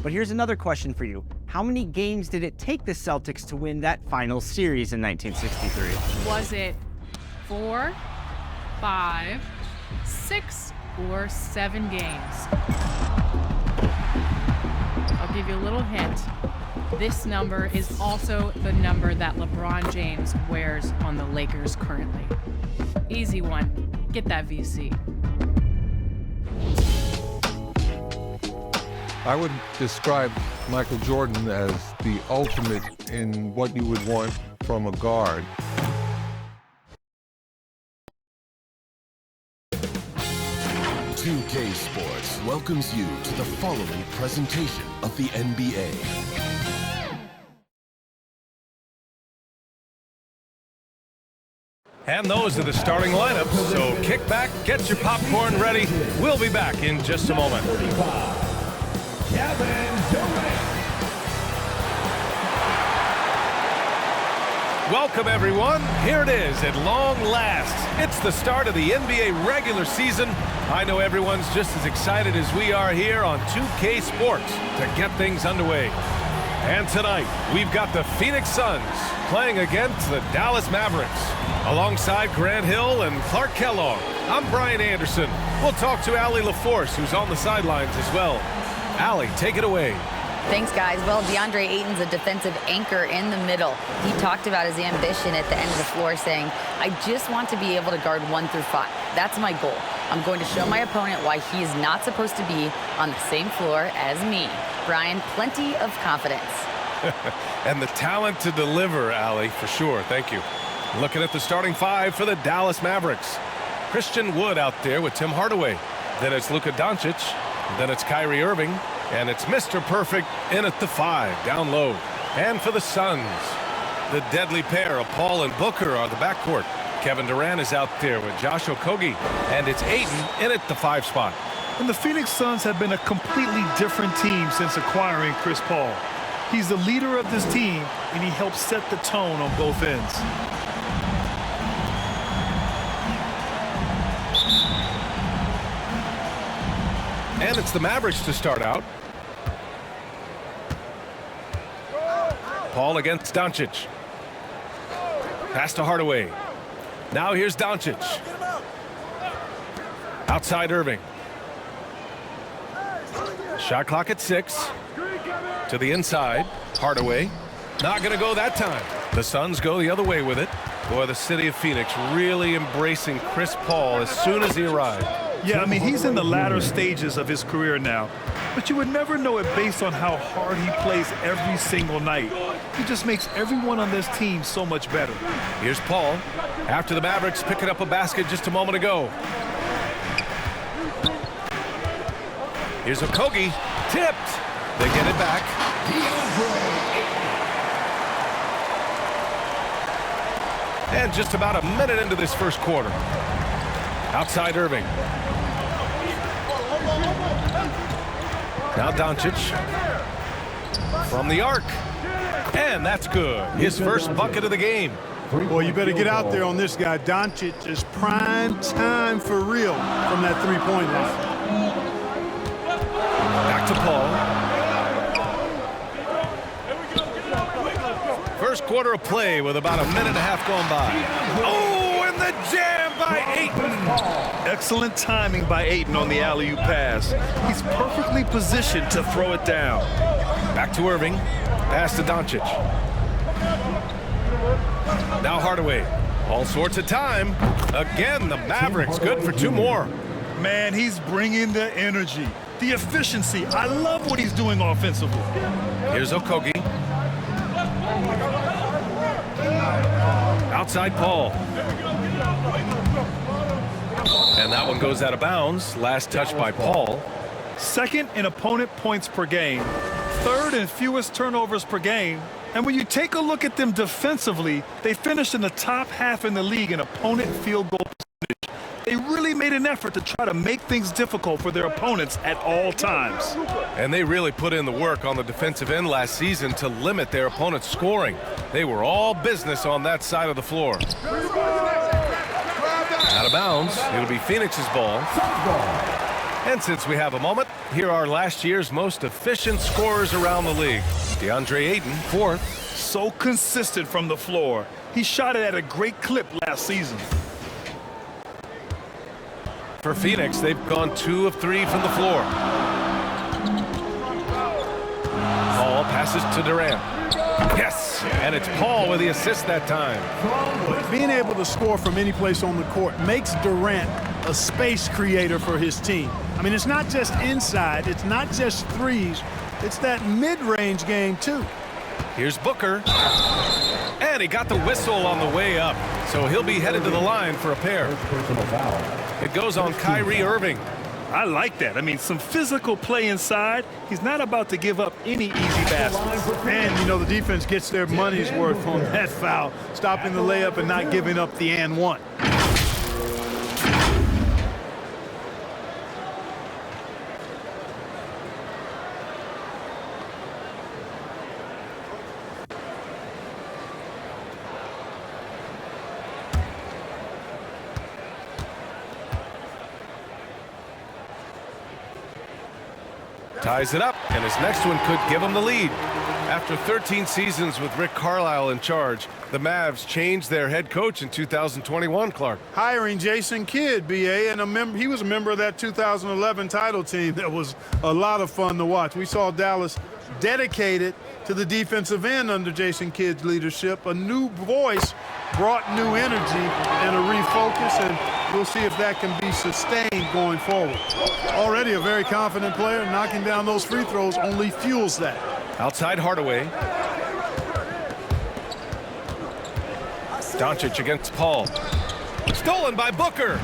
But here's another question for you. How many games did it take the Celtics to win that final series in 1963? Was it 4, 5, 6, or 7 games? I'll give you a little hint. This number is also the number that LeBron James wears on the Lakers currently. Easy one. Get that VC. I would describe Michael Jordan as the ultimate in what you would want from a guard. "2K Sports welcomes you to the following presentation of the NBA. And those are the starting lineups, so kick back, get your popcorn ready. We'll be back in just a moment. Welcome, everyone. Here it is at long last. It's the start of the NBA regular season. I know everyone's just as excited as we are here on 2K Sports to get things underway. And tonight, we've got the Phoenix Suns playing against the Dallas Mavericks. Alongside Grant Hill and Clark Kellogg, I'm Brian Anderson. We'll talk to Allie LaForce, who's on the sidelines as well. Allie, take it away. Thanks, guys. Well, DeAndre Ayton's a defensive anchor in the middle. He talked about his ambition at the end of the floor, saying, "I just want to be able to guard 1 through 5. That's my goal. I'm going to show my opponent why he is not supposed to be on the same floor as me." Brian, plenty of confidence. And the talent to deliver, Allie, for sure. Thank you. Looking at the starting 5 for the Dallas Mavericks. Christian Wood out there with Tim Hardaway. Then it's Luka Doncic. Then it's Kyrie Irving. And it's Mr. Perfect in at the 5, down low. And for the Suns, the deadly pair of Paul and Booker are the backcourt. Kevin Durant is out there with Josh Okogie. And it's Ayton in at the 5 spot. And the Phoenix Suns have been a completely different team since acquiring Chris Paul. He's the leader of this team, and he helps set the tone on both ends. And it's the Mavericks to start out. Paul against Doncic. Pass to Hardaway. Now here's Doncic. Outside Irving. Shot clock at 6. To the inside. Hardaway. Not going to go that time. The Suns go the other way with it. Boy, the city of Phoenix really embracing Chris Paul as soon as he arrived. Yeah, I mean, he's in the latter stages of his career now. But you would never know it based on how hard he plays every single night. He just makes everyone on this team so much better. Here's Paul. After the Mavericks picking up a basket just a moment ago. Here's Okogie. Tipped. They get it back. And just about a minute into this first quarter. Outside Irving. Now Doncic. From the arc. And that's good. His first bucket of the game. Boy, you better get out there on this guy. Doncic is prime time for real from that three-point line. Back to Paul. First quarter of play with about a minute and a half gone by. Oh, and the jam by Ayton. Excellent timing by Ayton on the alley-oop pass. He's perfectly positioned to throw it down. Back to Irving. Pass to Doncic. Now Hardaway. All sorts of time. Again, the Mavericks good for 2 more. Man, he's bringing the energy, the efficiency. I love what he's doing offensively. Here's Okogie. Outside Paul. And that one goes out of bounds. Last touch by Paul. Second in opponent points per game. Third in fewest turnovers per game. And when you take a look at them defensively, they finished in the top half in the league in opponent field goal percentage. They really made an effort to try to make things difficult for their opponents at all times. And they really put in the work on the defensive end last season to limit their opponent's scoring. They were all business on that side of the floor. Out of bounds. It'll be Phoenix's ball. And since we have a moment, Here are last year's most efficient scorers around the league. DeAndre Ayton, 4th. So consistent from the floor. He shot it at a great clip last season. For Phoenix, they've gone 2 of 3 from the floor. Paul passes to Durant. Yes, and it's Paul with the assist that time. Being able to score from any place on the court makes Durant a space creator for his team. I mean, it's not just inside, it's not just threes, it's that mid-range game too. Here's Booker. And he got the whistle on the way up, so he'll be headed to the line for a pair. It goes on Kyrie Irving. I like that. I mean, some physical play inside. He's not about to give up any easy baskets. And, you know, the defense gets their money's worth on that foul, stopping the layup and not giving up the and one. Ties it up, and his next one could give him the lead. After 13 seasons with Rick Carlisle in charge, the Mavs changed their head coach in 2021, Clark. Hiring Jason Kidd, BA, and he was a member of that 2011 title team. That was a lot of fun to watch. We saw Dallas dedicated to the defensive end under Jason Kidd's leadership. A new voice brought new energy and a refocus, and we'll see if that can be sustained going forward. Already a very confident player, knocking down those free throws only fuels that. Outside Hardaway. Doncic against Paul. Stolen by Booker.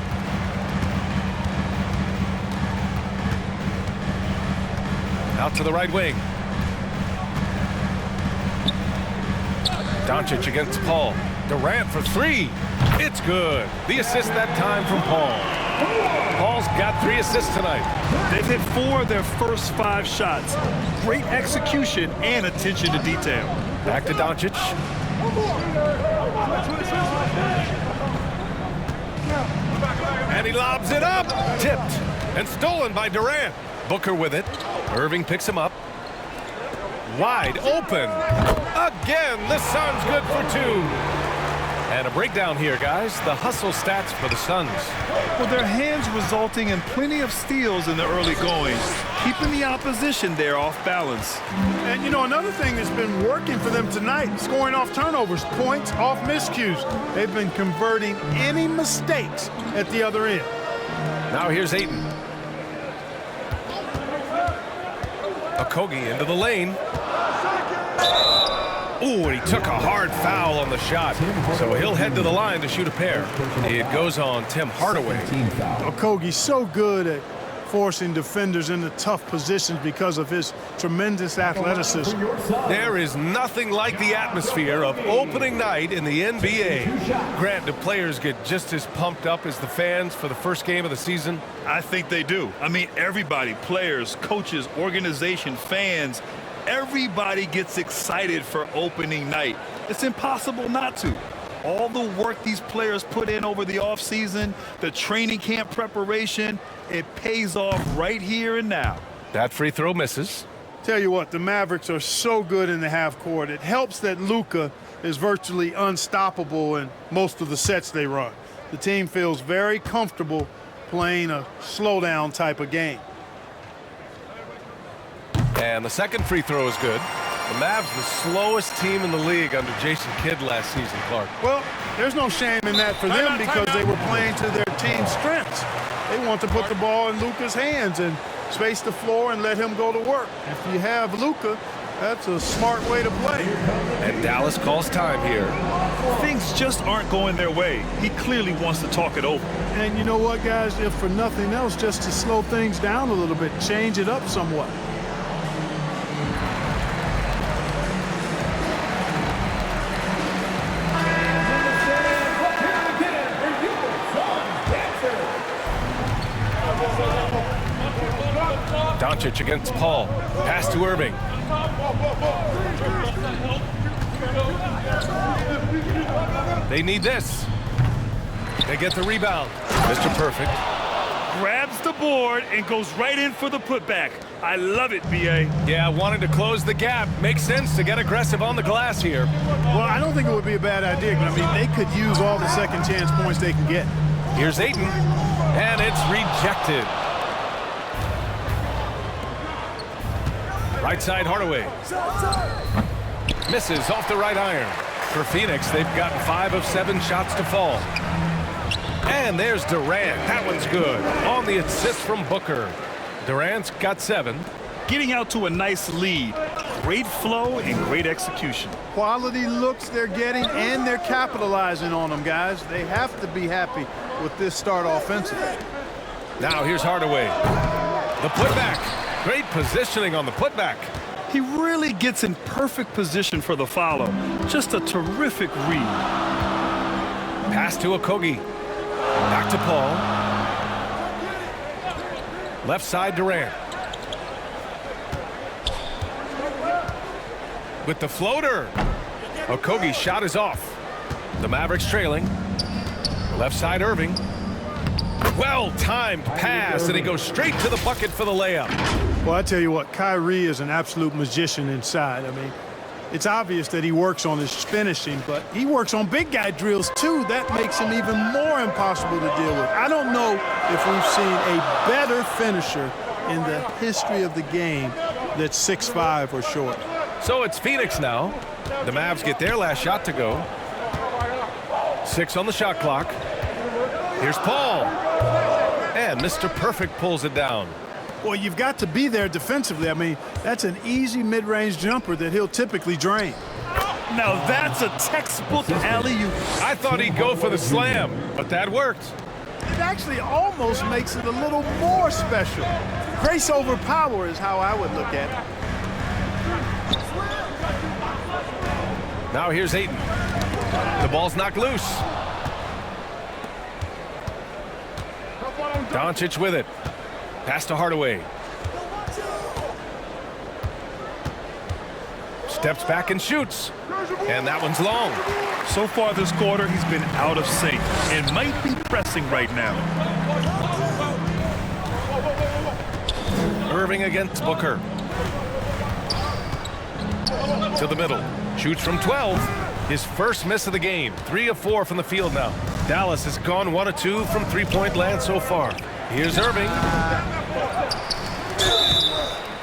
Out to the right wing. Doncic against Paul. Durant for 3. It's good. The assist that time from Paul. Paul's got 3 assists tonight. They've hit 4 of their first 5 shots. Great execution and attention to detail. Back to Doncic. And he lobs it up. Tipped and stolen by Durant. Booker with it. Irving picks him up. Wide open. Again, the Suns good for 2. And a breakdown here, guys. The hustle stats for the Suns. Well, their hands resulting in plenty of steals in the early going, keeping the opposition there off balance. And, you know, another thing that's been working for them tonight, scoring off turnovers, points off miscues. They've been converting any mistakes at the other end. Now here's Ayton. Okogie into the lane. Ooh, and he took a hard foul on the shot, so he'll head to the line to shoot a pair. It goes on Tim Hardaway. Okogie's so good at forcing defenders into tough positions because of his tremendous athleticism. There is nothing like the atmosphere of opening night in the NBA. Grant, do players get just as pumped up as the fans for the first game of the season? I think they do. I mean, everybody, players, coaches, organization, fans, everybody gets excited for opening night. It's impossible not to. All the work these players put in over the offseason, the training camp preparation, it pays off right here and now. That free throw misses. Tell you what, the Mavericks are so good in the half court. It helps that Luka is virtually unstoppable in most of the sets they run. The team feels very comfortable playing a slowdown type of game. And the second free throw is good. The Mavs, the slowest team in the league under Jason Kidd last season, Clark. Well, there's no shame in that for them because they were playing to their team's strengths. They want to put the ball in Luka's hands and space the floor and let him go to work. If you have Luka, that's a smart way to play. And Dallas calls time here. Things just aren't going their way. He clearly wants to talk it over. And you know what, guys? If for nothing else, just to slow things down a little bit, change it up somewhat. Doncic against Paul. Pass to Irving. They need this. They get the rebound. Mr. Perfect. Grabs the board and goes right in for the putback. I love it, B.A. Yeah, wanting to close the gap. Makes sense to get aggressive on the glass here. Well, I don't think it would be a bad idea, but I mean, they could use all the second chance points they can get. Here's Ayton, and it's rejected. Right side Hardaway. Misses off the right iron. For Phoenix, they've gotten 5 of 7 shots to fall. And there's Durant. That one's good. On the assist from Booker. Durant's got 7. Getting out to a nice lead. Great flow and great execution. Quality looks they're getting, and they're capitalizing on them, guys. They have to be happy with this start offensively. Now here's Hardaway. The putback. Great positioning on the putback. He really gets in perfect position for the follow. Just a terrific read. Pass to Okogie. Back to Paul. Left side Durant. With the floater. Okogie's shot is off. The Mavericks trailing. Left side Irving. Well-timed pass, and he goes straight to the bucket for the layup. Well, I tell you what, Kyrie is an absolute magician inside. I mean, it's obvious that he works on his finishing, but he works on big guy drills too. That makes him even more impossible to deal with. I don't know if we've seen a better finisher in the history of the game that's 6'5" or short. So it's Phoenix now. The Mavs get their last shot to go. 6 on the shot clock. Here's Paul. And Mr. Perfect pulls it down. Well, you've got to be there defensively. I mean, that's an easy mid-range jumper that he'll typically drain. Now that's a textbook alley-oop. I thought he'd go for the slam, but that worked. It actually almost makes it a little more special. Grace over power is how I would look at it. Now here's Ayton. The ball's knocked loose. Doncic with it. Pass to Hardaway. Steps back and shoots. And that one's long. So far this quarter, he's been out of sync and might be pressing right now. Irving against Booker. To the middle. Shoots from 12. His first miss of the game. 3 of 4 from the field now. Dallas has gone 1 of 2 from three-point land so far. Here's Irving.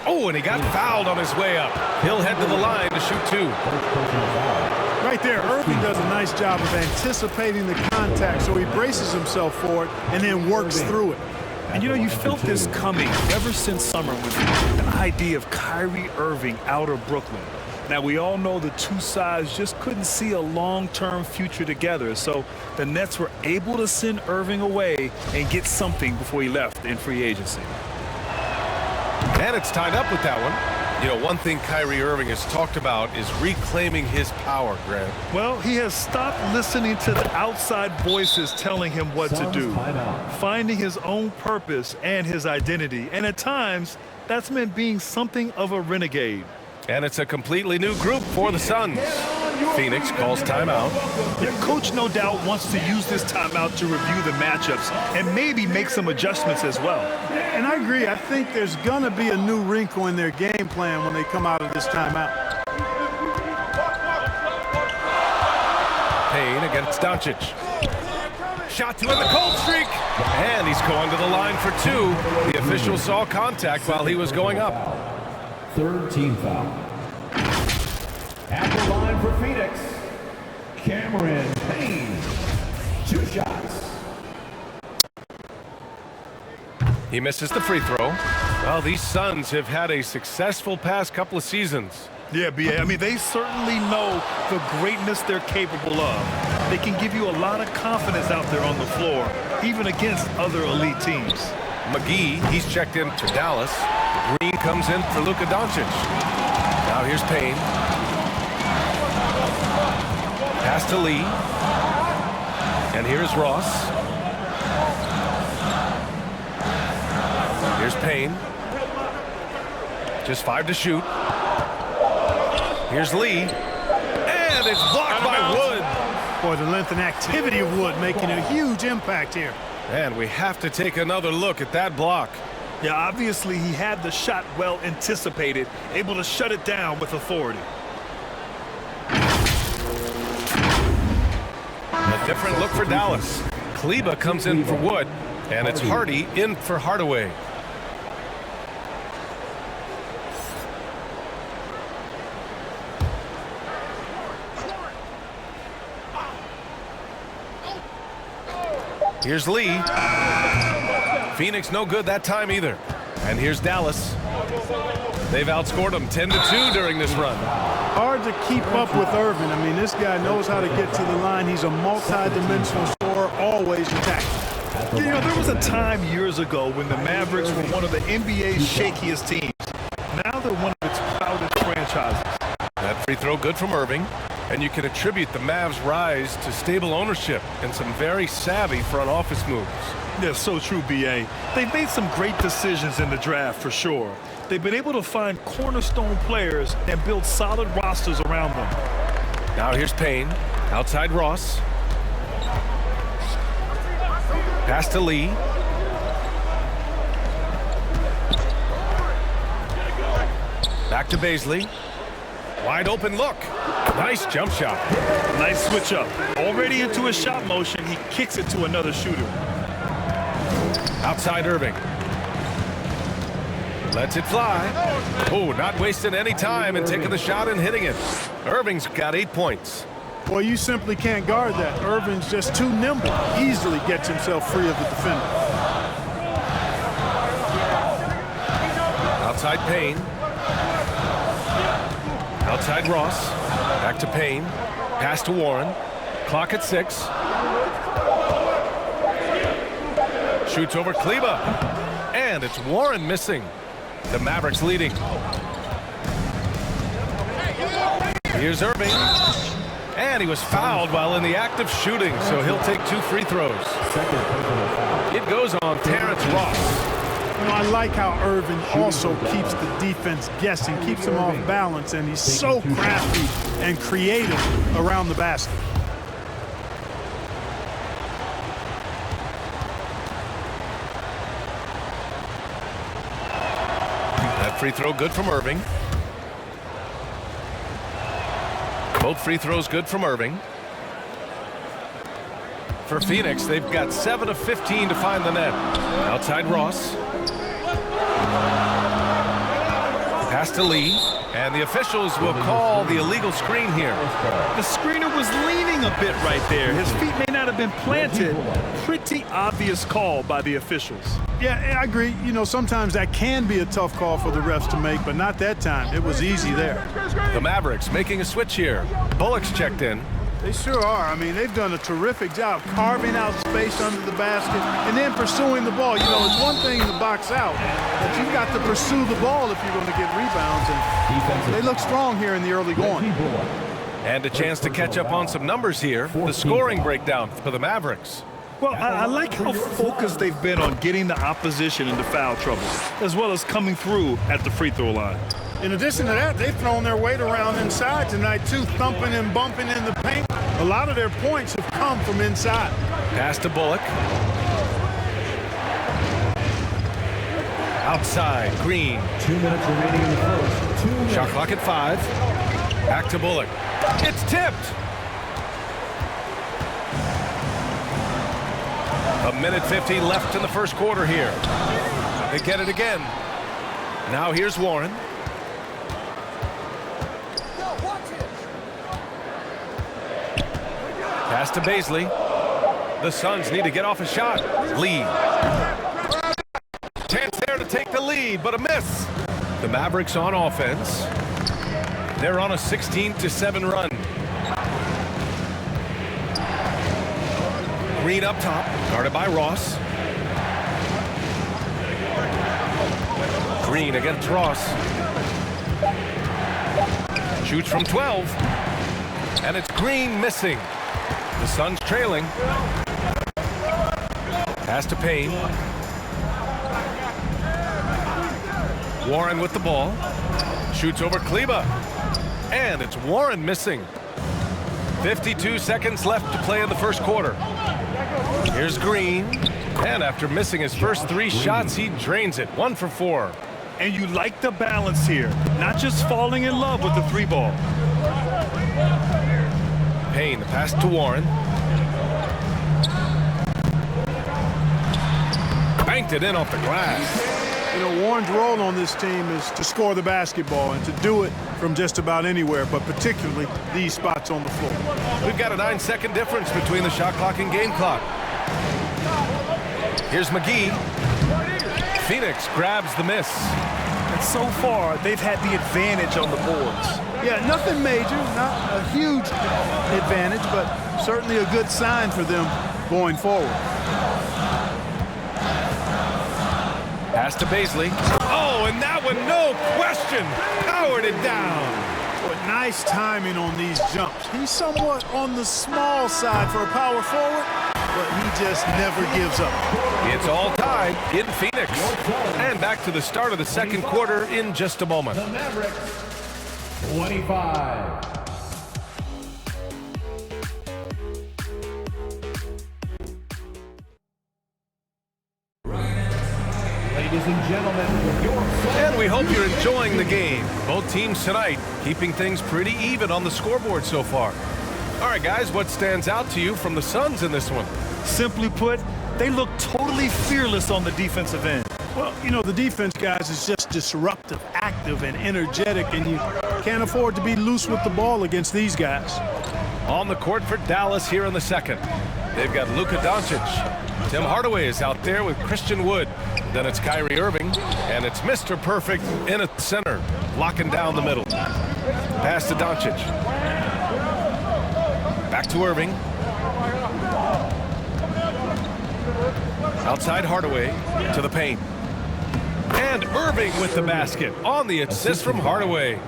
Oh, and he got fouled on his way up. He'll head to the line to shoot 2. Right there, Irving does a nice job of anticipating the contact, so he braces himself for it and then works through it. And you know, you felt this coming ever since summer with the idea of Kyrie Irving out of Brooklyn. Now, we all know the two sides just couldn't see a long-term future together, so the Nets were able to send Irving away and get something before he left in free agency. And it's tied up with that one. You know, one thing Kyrie Irving has talked about is reclaiming his power, Grant. Well, he has stopped listening to the outside voices telling him what to do, finding his own purpose and his identity. And at times, that's meant being something of a renegade. And it's a completely new group for the Suns. Phoenix calls timeout. Their coach, no doubt, wants to use this timeout to review the matchups and maybe make some adjustments as well. And I agree. I think there's going to be a new wrinkle in their game plan when they come out of this timeout. Payne against Doncic. Shot to end the cold streak. And he's going to the line for 2. The official saw contact while he was going up. Third team foul. At the line for Phoenix, Cameron Payne. 2 shots. He misses the free throw. Well, these Suns have had a successful past couple of seasons. Yeah, B.A. I mean, they certainly know the greatness they're capable of. They can give you a lot of confidence out there on the floor, even against other elite teams. McGee, he's checked in to Dallas. Green comes in for Luka Doncic. Now here's Payne. Pass to Lee. And here's Ross. Here's Payne. Just 5 to shoot. Here's Lee. And it's blocked by Wood. Boy, the length and activity of Wood making a huge impact here. And we have to take another look at that block. Yeah, obviously he had the shot well anticipated, able to shut it down with authority. A different look for Dallas. Kleba comes in for Wood, and it's Hardy in for Hardaway. Here's Lee. Phoenix no good that time either. And here's Dallas. They've outscored them 10-2 during this run. Hard to keep up with Irvin. I mean, this guy knows how to get to the line. He's a multi-dimensional scorer, always attacking. You know, there was a time years ago when the Mavericks were one of the NBA's shakiest teams. Now they're one of its proudest franchises. That free throw good from Irving. And you can attribute the Mavs' rise to stable ownership and some very savvy front office moves. Yeah, so true, B.A. They've made some great decisions in the draft for sure. They've been able to find cornerstone players and build solid rosters around them. Now here's Payne. Outside Ross. Pass to Lee. Back to Baisley. Wide open look. Nice jump shot. Nice switch up. Already into a shot motion, he kicks it to another shooter. Outside Irving. Lets it fly. Oh, not wasting any time and taking the shot and hitting it. Irving's got 8 points. Well, you simply can't guard that. Irvin's just too nimble. Easily gets himself free of the defender. Outside Payne. Outside Ross. Back to Payne. Pass to Warren. Clock at 6. Shoots over Kleba. And it's Warren missing. The Mavericks leading. Here's Irving. And he was fouled while in the act of shooting, so he'll take 2 free throws. It goes on Terrence Ross. You know, I like how Irvin also keeps the defense guessing, keeps them off balance, and he's so crafty and creative around the basket. That free throw good from Irving. Both free throws good from Irving. For Phoenix, they've got 7 of 15 to find the net. Outside Ross. Pass to Lee. And the officials will call the illegal screen here. The screener was leaning a bit right there. His feet may not have been planted. Pretty obvious call by the officials. Yeah, I agree. You know, sometimes that can be a tough call for the refs to make, but not that time. It was easy there. The Mavericks making a switch here. Bullock's checked in. They sure are. I mean, they've done a terrific job carving out space under the basket and then pursuing the ball. You know, it's one thing to box out, but you've got to pursue the ball if you're going to get rebounds. And they look strong here in the early going. And a chance to catch up on some numbers here. The scoring breakdown for the Mavericks. Well, I like how focused they've been on getting the opposition into foul trouble, as well as coming through at the free throw line. In addition to that, they've thrown their weight around inside tonight, too, thumping and bumping in the paint. A lot of their points have come from inside. Pass to Bullock. Outside, Green. 2 minutes remaining in the first. 2 minutes. Shot clock at 5. Back to Bullock. It's tipped. A minute 50 left in the first quarter here. They get it again. Now here's Warren. Pass to Baisley. The Suns need to get off a shot. Lead. Chance there to take the lead, but a miss. The Mavericks on offense. They're on a 16-7 run. Green up top, guarded by Ross. Green against Ross. Shoots from 12. And it's Green missing. The Suns trailing. Pass to Payne. Warren with the ball. Shoots over Kleba. And it's Warren missing. 52 seconds left to play in the first quarter. Here's Green. And after missing his first 3 shots, he drains it. 1 for 4. And you like the balance here, not just falling in love with the 3 ball. Payne, the pass to Warren. Banked it in off the glass. You know, Warren's role on this team is to score the basketball and to do it from just about anywhere, but particularly these spots on the floor. We've got a 9-second difference between the shot clock and game clock. Here's McGee. Phoenix grabs the miss. And so far, they've had the advantage on the boards. Yeah, nothing major, not a huge advantage, but certainly a good sign for them going forward. Pass to Baisley. Oh, and that one, no question, powered it down. But nice timing on these jumps. He's somewhat on the small side for a power forward, but he just never gives up. It's all tied in Phoenix. And back to the start of the second quarter in just a moment. The Mavericks, 25. Ladies and gentlemen, your And we hope you're enjoying the game. Both teams tonight keeping things pretty even on the scoreboard so far. All right, guys, what stands out to you from the Suns in this one? Simply put, they look totally fearless on the defensive end. Well, you know, the defense, guys, is just disruptive, active, and energetic, and you can't afford to be loose with the ball against these guys. On the court for Dallas here in the second. They've got Luka Doncic. Tim Hardaway is out there with Christian Wood. Then it's Kyrie Irving, and it's Mr. Perfect in at center, locking down the middle. Pass to Doncic. Back to Irving. Outside Hardaway to the paint. And Irving with the basket on the assist from Hardaway.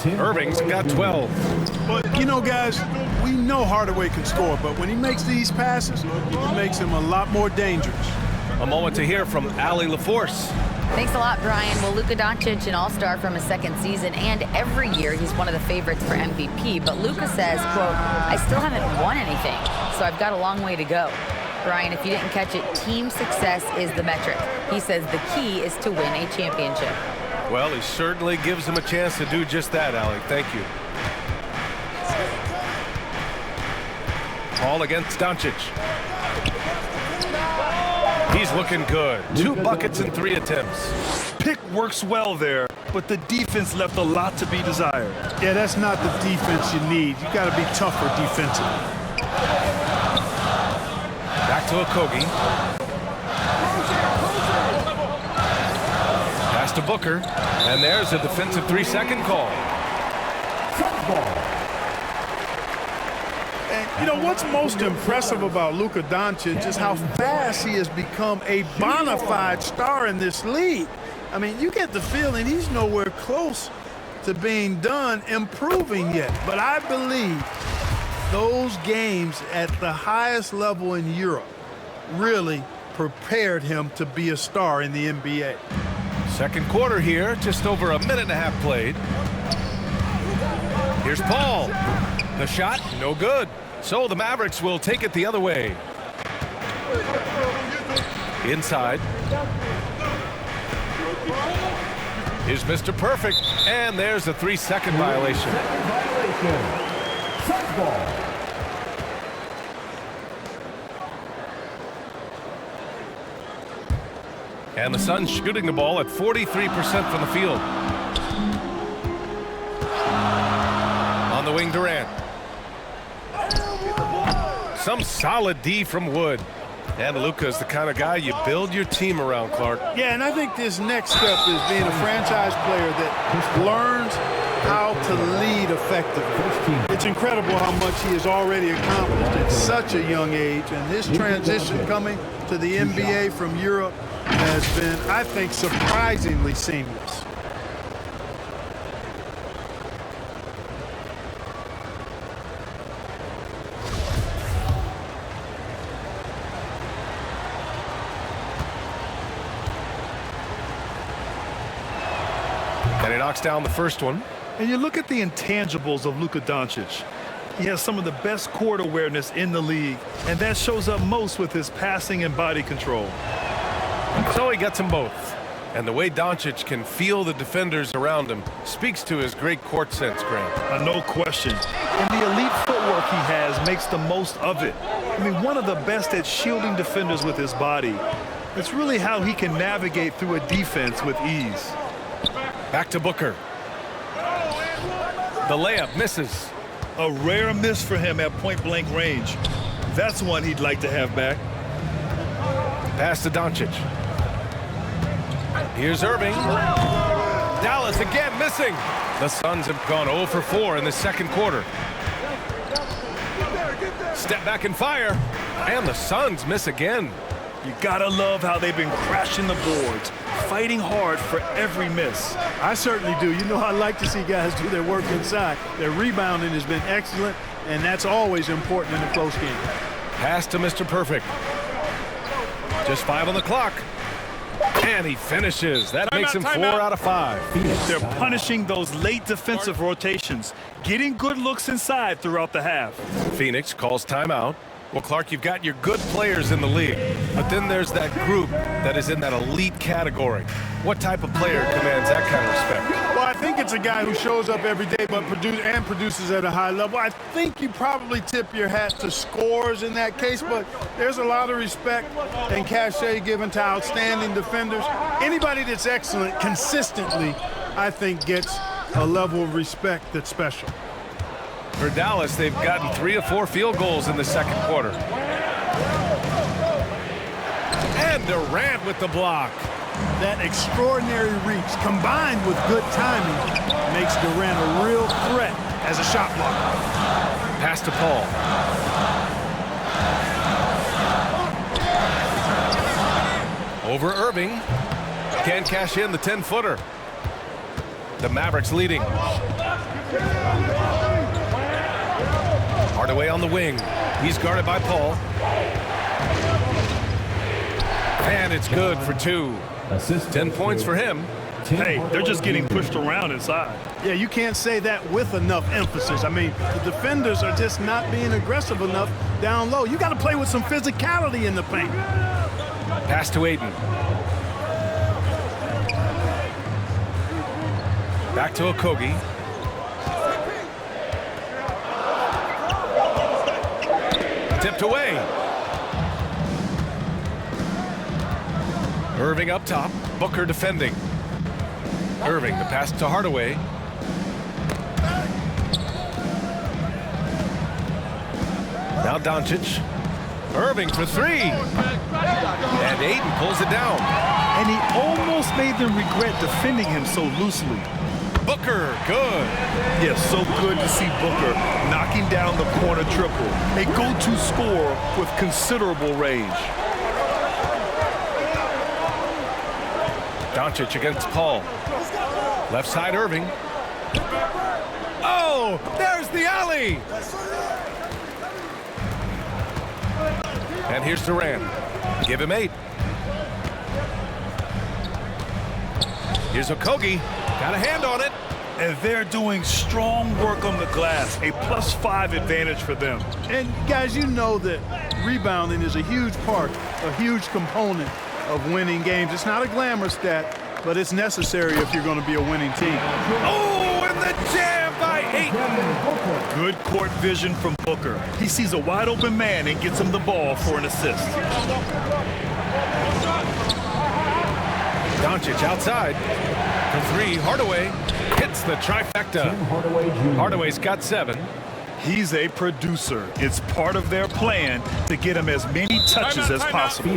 Irving's got 12. But, you know, guys, we know Hardaway can score, but when he makes these passes, it makes him a lot more dangerous. A moment to hear from Allie LaForce. Thanks a lot, Brian. Well, Luka Doncic, an all-star from his second season, and every year he's one of the favorites for MVP. But Luka says, quote, I still haven't won anything, so I've got a long way to go. Brian, if you didn't catch it, team success is the metric. He says the key is to win a championship. Well, he certainly gives him a chance to do just that, Allie. Thank you. Paul against Doncic. He's looking good. 2 buckets and 3 attempts. Pick works well there, but the defense left a lot to be desired. Yeah, that's not the defense you need. You got to be tougher defensively. Back to Okogie. Pass to Booker. And there's a defensive 3-second call. And, you know, what's most impressive about Luka Doncic is how fast he has become a bona fide star in this league. I mean, you get the feeling he's nowhere close to being done improving yet. But I believe those games at the highest level in Europe really prepared him to be a star in the NBA. Second quarter here, just over a minute and a half played. Here's Paul. The shot, no good. So the Mavericks will take it the other way. Inside. Here's Mr. Perfect, and there's a 3-second violation. Suns ball. And the Suns shooting the ball at 43% from the field. On the wing, Durant. Some solid D from Wood. And Luka's the kind of guy you build your team around, Clark. Yeah, and I think this next step is being a franchise player that learns how to lead effectively. It's incredible how much he has already accomplished at such a young age, and his transition coming to the NBA from Europe has been, I think, surprisingly seamless. And he knocks down the first one. And you look at the intangibles of Luka Doncic. He has some of the best court awareness in the league, and that shows up most with his passing and body control. So he gets them both. And the way Doncic can feel the defenders around him speaks to his great court sense, Grant. No question. And the elite footwork he has makes the most of it. I mean, one of the best at shielding defenders with his body. It's really how he can navigate through a defense with ease. Back to Booker. The layup misses. A rare miss for him at point-blank range. That's one he'd like to have back. Pass to Doncic. Here's Irving. Dallas again missing. The Suns have gone 0 for 4 in the second quarter. Step back and fire. And the Suns miss again. You gotta love how they've been crashing the boards, fighting hard for every miss. I certainly do. You know, I like to see guys do their work inside. Their rebounding has been excellent, and that's always important in a close game. Pass to Mr. Perfect. Just 5 on the clock. And he finishes. That makes him 4 out of 5. They're punishing those late defensive rotations, getting good looks inside throughout the half. Phoenix calls timeout. Well, Clark, you've got your good players in the league, but then there's that group that is in that elite category. What type of player commands that kind of respect? Well, I think it's a guy who shows up every day but produces at a high level. I think you probably tip your hat to scores in that case, but there's a lot of respect and cachet given to outstanding defenders. Anybody that's excellent consistently, I think, gets a level of respect that's special. For Dallas, they've gotten 3 of 4 field goals in the second quarter. And Durant with the block. That extraordinary reach combined with good timing makes Durant a real threat as a shot blocker. Pass to Paul. Over Irving. Can't cash in the 10-footer. The Mavericks leading. Hardaway on the wing. He's guarded by Paul. And it's good for 2. 10 points for him. Hey, they're just getting pushed around inside. Yeah, you can't say that with enough emphasis. I mean, the defenders are just not being aggressive enough down low. You got to play with some physicality in the paint. Pass to Ayton. Back to Okogie. Tipped away. Irving up top. Booker defending. Irving, the pass to Hardaway. Now Doncic. Irving for 3. And Ayton pulls it down. And he almost made them regret defending him so loosely. Booker, good. Yes, so good to see Booker knocking down the corner triple. A go-to scorer with considerable range. Doncic against Paul. Left side Irving. Oh, there's the alley. And here's Durant. Give him 8. Here's Okogie. Got a hand on it. And they're doing strong work on the glass. A +5 advantage for them. And guys, you know that rebounding is a huge part, a huge component of winning games. It's not a glamour stat, but it's necessary if you're going to be a winning team. Oh, and the jam by Ayton. Good court vision from Booker. He sees a wide open man and gets him the ball for an assist. Doncic outside. For 3, Hardaway hits the trifecta. Hardaway's got 7. He's a producer. It's part of their plan to get him as many touches as possible.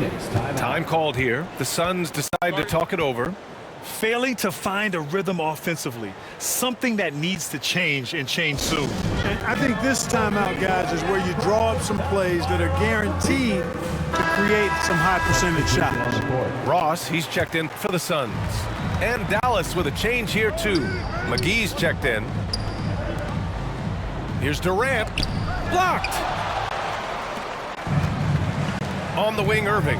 Time called here. The Suns decide to talk it over. Failing to find a rhythm offensively, something that needs to change and change soon. And I think this timeout, guys, is where you draw up some plays that are guaranteed to create some high percentage shots. Ross, he's checked in for the Suns. And Dallas with a change here too. McGee's checked in. Here's Durant. Blocked. On the wing, Irving.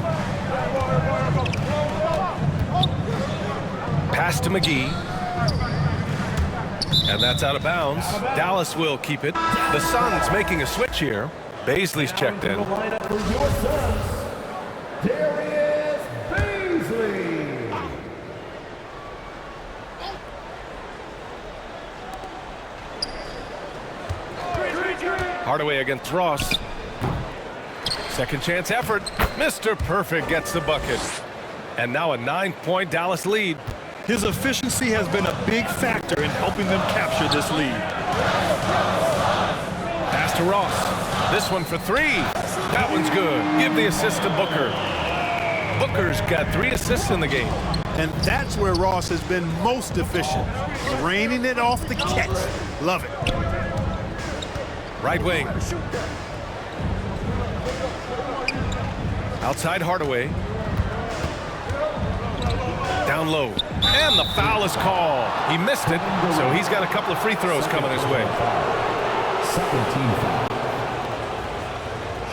Pass to McGee. And that's out of bounds. Dallas will keep it. The Suns making a switch here. Baisley's checked in. The lineup for your Suns, Darius Baisley. Hardaway against Ross. Second chance effort. Mr. Perfect gets the bucket. And now a 9-point Dallas lead. His efficiency has been a big factor in helping them capture this lead. Pass to Ross. This one for three. That one's good. Give the assist to Booker. Booker's got 3 assists in the game. And that's where Ross has been most efficient. Draining it off the catch. Love it. Right wing. Outside Hardaway. Down low. And the foul is called. He missed it, so he's got a couple of free throws coming his way. Second team foul.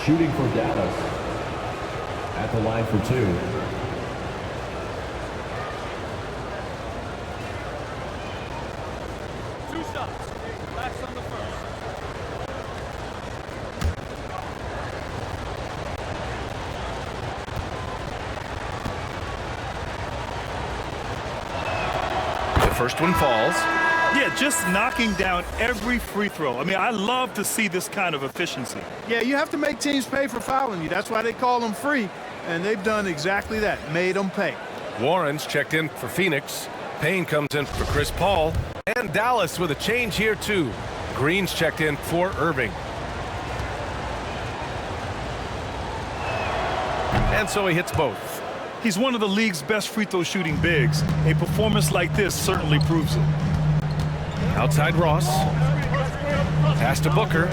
Shooting for Dallas. At the line for 2. First one falls. Yeah, just knocking down every free throw. I mean, I love to see this kind of efficiency. Yeah, you have to make teams pay for fouling you. That's why they call them free. And they've done exactly that, made them pay. Warren's checked in for Phoenix. Payne comes in for Chris Paul. And Dallas with a change here, too. Green's checked in for Irving. And so he hits both. He's one of the league's best free throw shooting bigs. A performance like this certainly proves it. Outside Ross. Pass to Booker.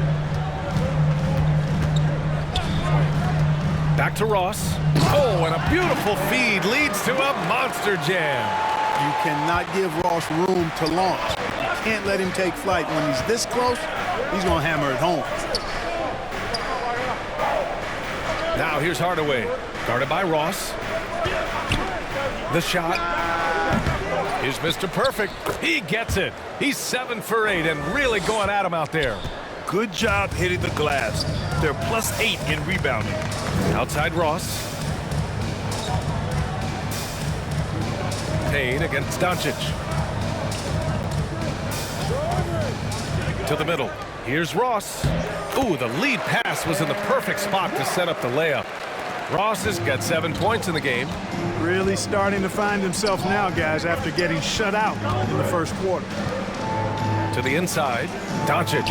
Back to Ross. Oh, and a beautiful feed leads to a monster jam. You cannot give Ross room to launch. You can't let him take flight. When he's this close, he's going to hammer it home. Now here's Hardaway. Guarded by Ross. The shot. Here's Mr. Perfect. He gets it. He's 7 for 8 and really going at him out there. Good job hitting the glass. They're +8 in rebounding. Outside Ross. Payne against Doncic. To the middle. Here's Ross. Ooh, the lead pass was in the perfect spot to set up the layup. Ross has got 7 points in the game. Really starting to find himself now, guys, after getting shut out in the first quarter. To the inside, Doncic.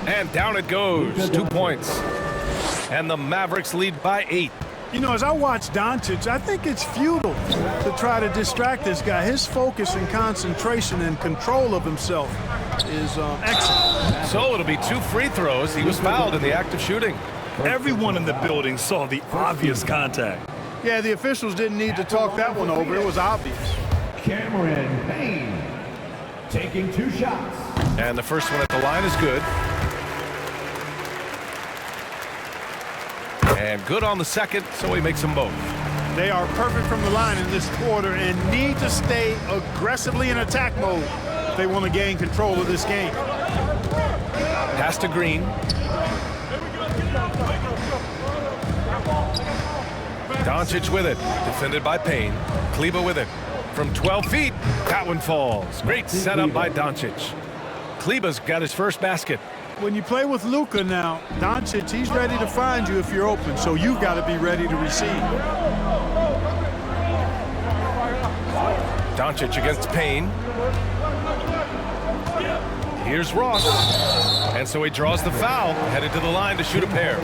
And down it goes, 2 points. And the Mavericks lead by 8. You know, as I watch Doncic, I think it's futile to try to distract this guy. His focus and concentration and control of himself is excellent. So it'll be 2 free throws. He was fouled in the act of shooting. Everyone in the building saw the obvious contact. Yeah, the officials didn't need to talk that one over. It was obvious. Cameron Payne taking 2 shots. And the first one at the line is good. And good on the second, so he makes them both. They are perfect from the line in this quarter and need to stay aggressively in attack mode if they want to gain control of this game. Pass to Green. Doncic with it, defended by Payne. Kleber with it. From 12 feet, that one falls. Great setup by Doncic. Kleber's got his first basket. When you play with Luka now, Doncic, he's ready to find you if you're open, so you've got to be ready to receive. Doncic against Payne. Here's Ross. And so he draws the foul, headed to the line to shoot a pair.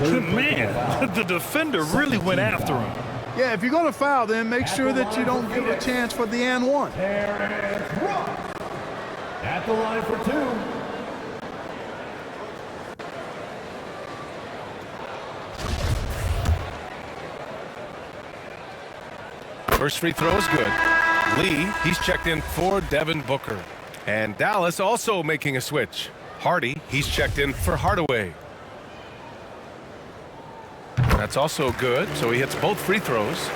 Man, the defender really went after him. Yeah, if you're going to foul, then make sure that you don't give a chance for the and one. At the line for 2. First free throw is good. Lee, he's checked in for Devin Booker. And Dallas also making a switch. Hardy, he's checked in for Hardaway. That's also good, so he hits both free throws.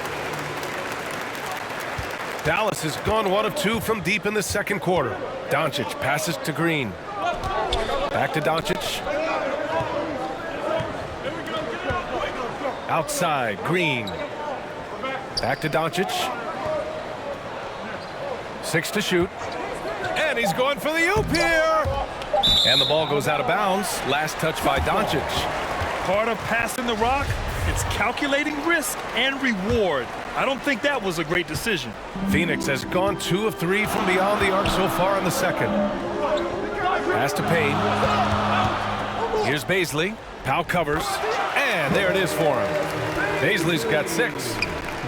Dallas has gone 1 of 2 from deep in the second quarter. Doncic passes to Green. Back to Doncic. Outside, Green. Back to Doncic. 6 to shoot. And he's going for the oop here. And the ball goes out of bounds. Last touch by Doncic. Part of passing the rock, it's calculating risk and reward. I don't think that was a great decision. Phoenix has gone 2 of 3 from beyond the arc so far in the second. Pass to Payne. Here's Baisley. Powell covers. And there it is for him. Baisley's got 6.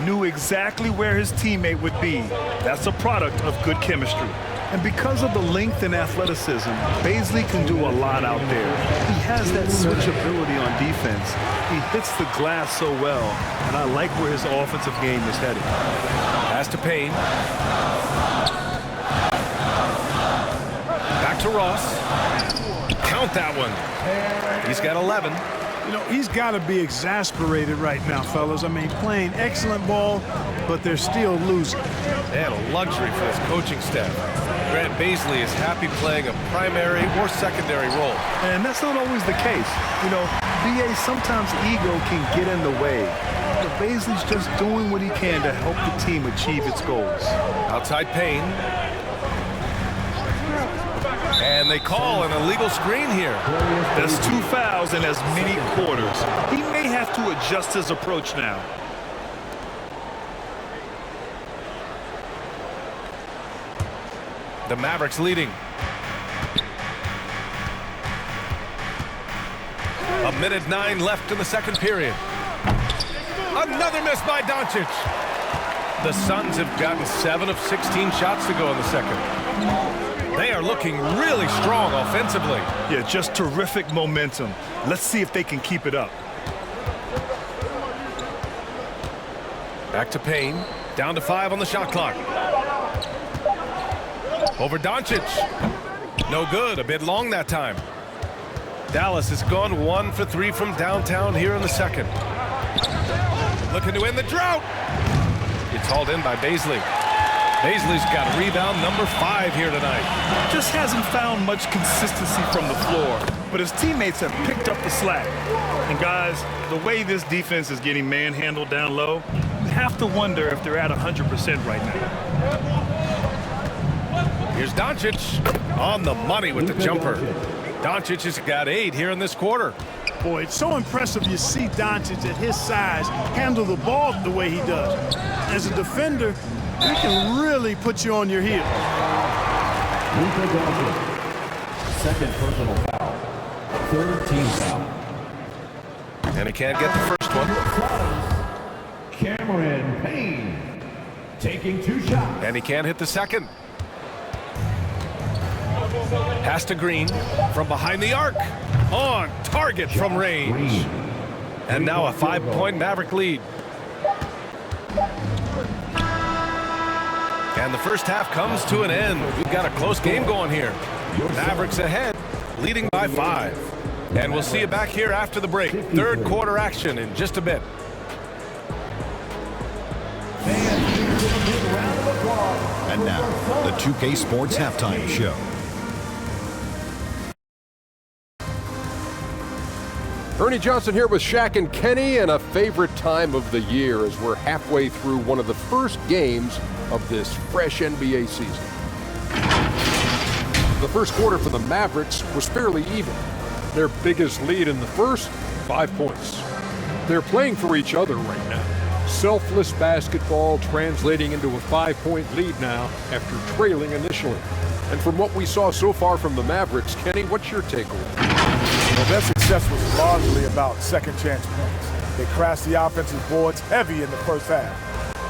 Knew exactly where his teammate would be. That's a product of good chemistry. And because of the length and athleticism, Baisley can do a lot out there. He has that switchability on defense. He hits the glass so well, and I like where his offensive game is headed. Pass to Payne. Back to Ross. Count that one. He's got 11. You know, he's got to be exasperated right now, fellas. I mean, playing excellent ball, but they're still losing. And a luxury for his coaching staff. Grant Baisley is happy playing a primary or secondary role. And that's not always the case. You know, BA, sometimes ego can get in the way. But Baisley's just doing what he can to help the team achieve its goals. Outside Payne. And they call an illegal screen here. That's 2 fouls in as many quarters. He may have to adjust his approach now. The Mavericks leading. A minute 9 left in the second period. Another miss by Doncic. The Suns have gotten 7 of 16 shots to go in the second. They are looking really strong offensively. Yeah, just terrific momentum. Let's see if they can keep it up. Back to Payne. Down to 5 on the shot clock. Over Doncic. No good. A bit long that time. Dallas has gone 1 for 3 from downtown here in the second. Looking to end the drought. It's hauled in by Baisley. Baisley's got rebound number 5 here tonight. Just hasn't found much consistency from the floor, but his teammates have picked up the slack. And guys, the way this defense is getting manhandled down low, you have to wonder if they're at 100% right now. Here's Doncic on the money with the jumper. Doncic has got 8 here in this quarter. Boy, it's so impressive you see Doncic at his size handle the ball the way he does. As a defender, he can really put you on your heel. Second personal foul. Third team foul. And he can't get the first one. Cameron Payne taking 2 shots. And he can't hit the second. Pass to Green from behind the arc. On target from range. And now a 5-point Maverick lead. And the first half comes to an end. We've got a close game going here. Mavericks ahead, leading by 5. And we'll see you back here after the break. Third quarter action in just a bit. And now, the 2K Sports Halftime Show. Ernie Johnson here with Shaq and Kenny, and a favorite time of the year as we're halfway through one of the first games of this fresh NBA season. The first quarter for the Mavericks was fairly even. Their biggest lead in the first, 5 points. They're playing for each other right now. Selfless basketball translating into a 5-point lead now after trailing initially. And from what we saw so far from the Mavericks, Kenny, what's your takeaway? Well, their success was largely about second chance points. They crashed the offensive boards heavy in the first half.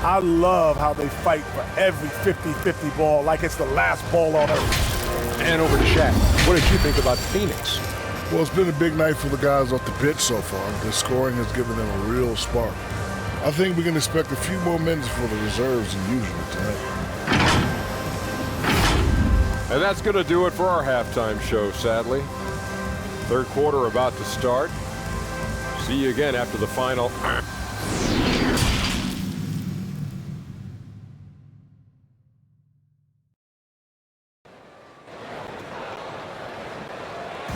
I love how they fight for every 50-50 ball like it's the last ball on earth. And over to Shaq. What did you think about Phoenix? Well, it's been a big night for the guys off the pitch so far. The scoring has given them a real spark. I think we can expect a few more minutes for the reserves than usual tonight. And that's going to do it for our halftime show, sadly. Third quarter about to start. See you again after the final.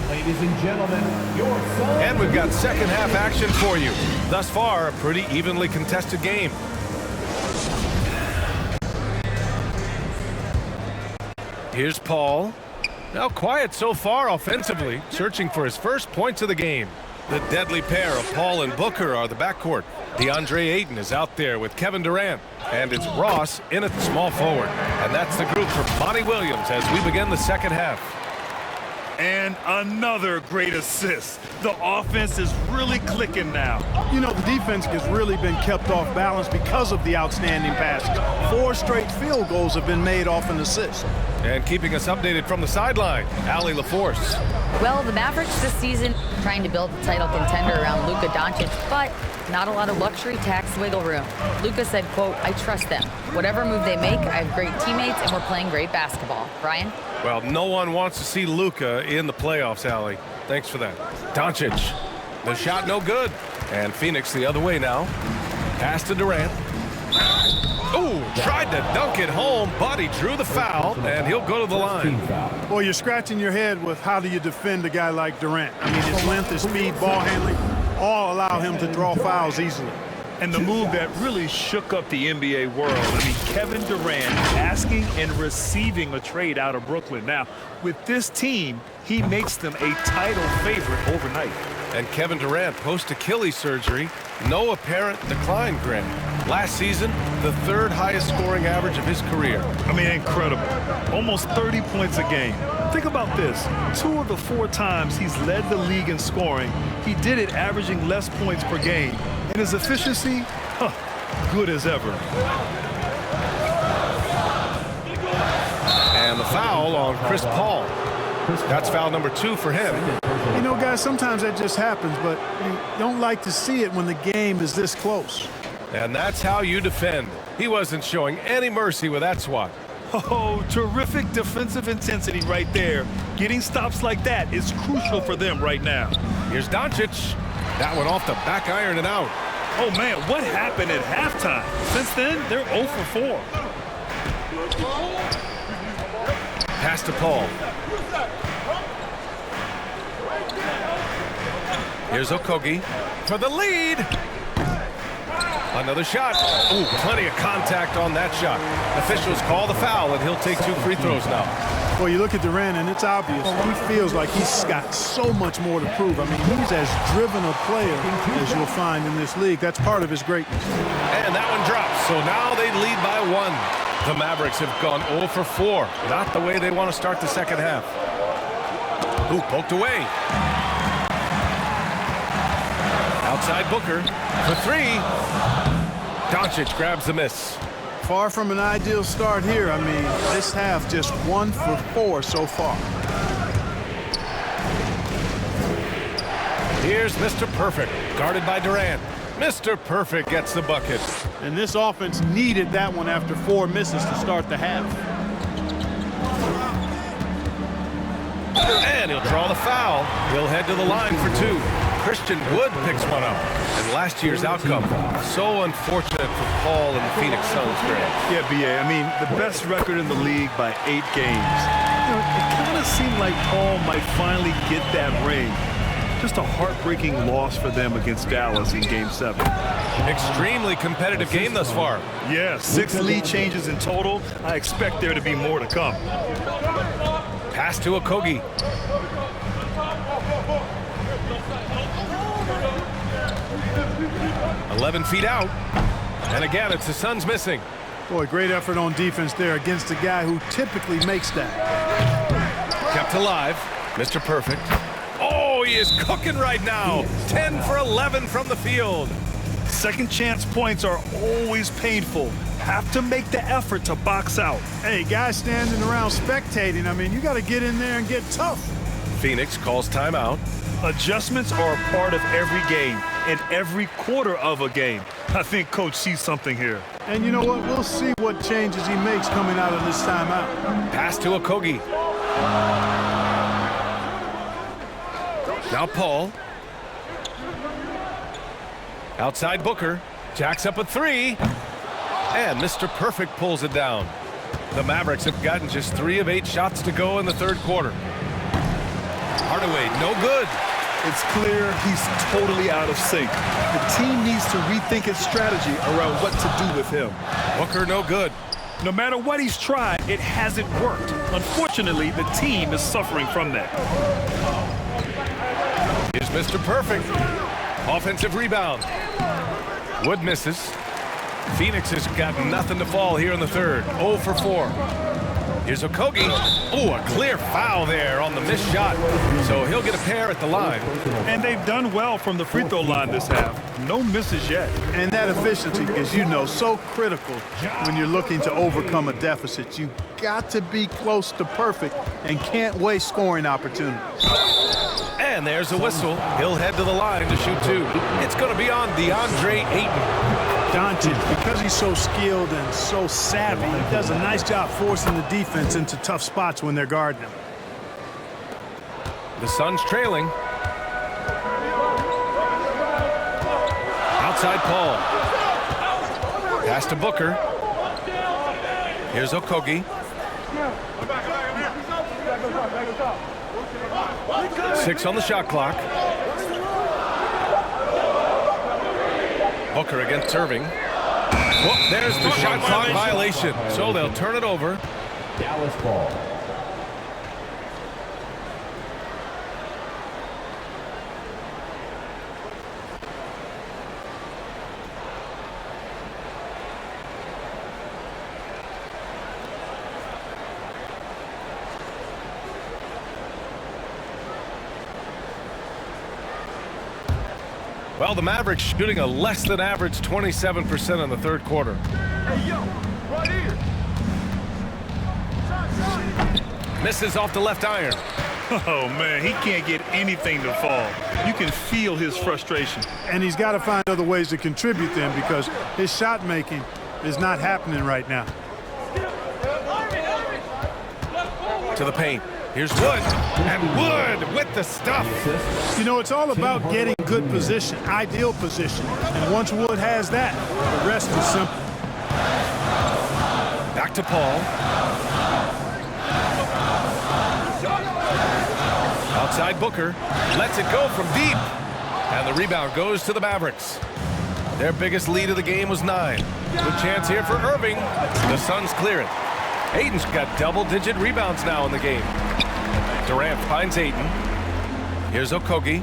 Ladies and gentlemen, your son. And we've got second half action for you. Thus far, a pretty evenly contested game. Here's Paul. Now quiet so far offensively, searching for his first points of the game. The deadly pair of Paul and Booker are the backcourt. DeAndre Ayton is out there with Kevin Durant. And it's Ross in at small forward. And that's the group for Monty Williams as we begin the second half. And another great assist. The offense is really clicking now. You know, the defense has really been kept off balance because of the outstanding passes. 4 straight field goals have been made off an assist. And keeping us updated from the sideline, Allie LaForce. Well, the Mavericks this season trying to build a title contender around Luka Doncic, but not a lot of luxury tax wiggle room. Luka said, quote, "I trust them. Whatever move they make, I have great teammates and we're playing great basketball." Brian? Well, no one wants to see Luka in the playoffs, Allie. Thanks for that. Doncic, the shot no good. And Phoenix the other way now. Pass to Durant. Ooh, tried to dunk it home, but he drew the foul, and he'll go to the line. Well, you're scratching your head with how do you defend a guy like Durant? I mean, his length, his speed, ball handling, all allow him to draw fouls easily. And the move that really shook up the NBA world. I mean, Kevin Durant asking and receiving a trade out of Brooklyn. Now, with this team, he makes them a title favorite overnight. And Kevin Durant, post-Achilles surgery, no apparent decline, Grant. Last season, the 3rd highest scoring average of his career. I mean, incredible. Almost 30 points a game. Think about this. 2 of the 4 times he's led the league in scoring, he did it averaging less points per game. And his efficiency, good as ever. And the foul on Chris Paul. That's foul number 2 for him. You know, guys, sometimes that just happens, but you don't like to see it when the game is this close. And that's how you defend. He wasn't showing any mercy with that swat. Oh, terrific defensive intensity right there. Getting stops like that is crucial for them right now. Here's Doncic. That one off the back iron and out. Oh, man, what happened at halftime? Since then, they're 0 for 4. Pass to Paul. Here's Okogie for the lead. Another shot. Ooh, plenty of contact on that shot. Officials call the foul, and he'll take 2 free throws now. Well, you look at Durant, and it's obvious. He feels like he's got so much more to prove. I mean, he's as driven a player as you'll find in this league. That's part of his greatness. And that one drops, so now they lead by 1. The Mavericks have gone 0 for 4. Not the way they want to start the second half. Ooh, poked away. Outside Booker for 3. Doncic grabs the miss. Far from an ideal start here. I mean, this half just 1 for 4 so far. Here's Mr. Perfect, guarded by Durant. Mr. Perfect gets the bucket. And this offense needed that one after 4 misses to start the half. And he'll draw the foul. He'll head to the line for 2. Christian Wood picks one up. And last year's outcome, so unfortunate for Paul and the Phoenix Suns, Grant. Yeah, B.A., I mean, the best record in the league by 8 games. You know, it kind of seemed like Paul might finally get that ring. Just a heartbreaking loss for them against Dallas in Game 7. Extremely competitive game thus far. Yeah, 6 lead changes in total. I expect there to be more to come. Pass to Okogie. "11 feet out." And again, it's the Suns missing. Boy, great effort on defense there against a guy who typically makes that. Kept alive. Mr. Perfect. Oh, he is cooking right now. 10 for 11 from the field. Second chance points are always painful. Have to make the effort to box out. Hey, guys standing around spectating, I mean, you got to get in there and get tough. Phoenix calls timeout. Adjustments are a part of every game and every quarter of a game. I think Coach sees something here. And you know what? We'll see what changes he makes coming out of this timeout. Pass to Okogie. Now Paul. Outside Booker. Jacks up a 3. And Mr. Perfect pulls it down. The Mavericks have gotten just 3 of 8 shots to go in the third quarter. Hard Hardaway, no good. It's clear he's totally out of sync. The team needs to rethink its strategy around what to do with him. Booker, no good. No matter what he's tried, it hasn't worked. Unfortunately, the team is suffering from that. Here's Mr. Perfect. Offensive rebound. Wood misses. Phoenix has got nothing to fall here in the third. 0 for 4. Here's Okogie. Oh, a clear foul there on the missed shot. So he'll get a pair at the line. And they've done well from the free throw line this half. No misses yet. And that efficiency is, you know, so critical when you're looking to overcome a deficit. You've got to be close to perfect and can't waste scoring opportunities. And there's a whistle. He'll head to the line to shoot 2. It's going to be on DeAndre Ayton. Doncic, because he's so skilled and so savvy, he does a nice job forcing the defense into tough spots when they're guarding him. The Suns trailing. Outside Paul. Pass to Booker. Here's Okogie. 6 on the shot clock. Booker against Irving. Well, there's the shot clock violation. So they'll turn it over. Dallas ball. Well, the Mavericks shooting a less than average 27% in the third quarter. Hey, yo, right here. Misses off the left iron. Oh, man, he can't get anything to fall. You can feel his frustration. And he's got to find other ways to contribute them because his shot making is not happening right now. To the paint. Here's Wood. And Wood with the stuff. You know, it's all about getting good position, ideal position. And once Wood has that, the rest is simple. Back to Paul. Outside Booker. Lets it go from deep. And the rebound goes to the Mavericks. Their biggest lead of the game was 9. Good chance here for Irving. The Suns clear it. Ayton's got double-digit rebounds now in the game. Durant finds Ayton. Here's Okogie.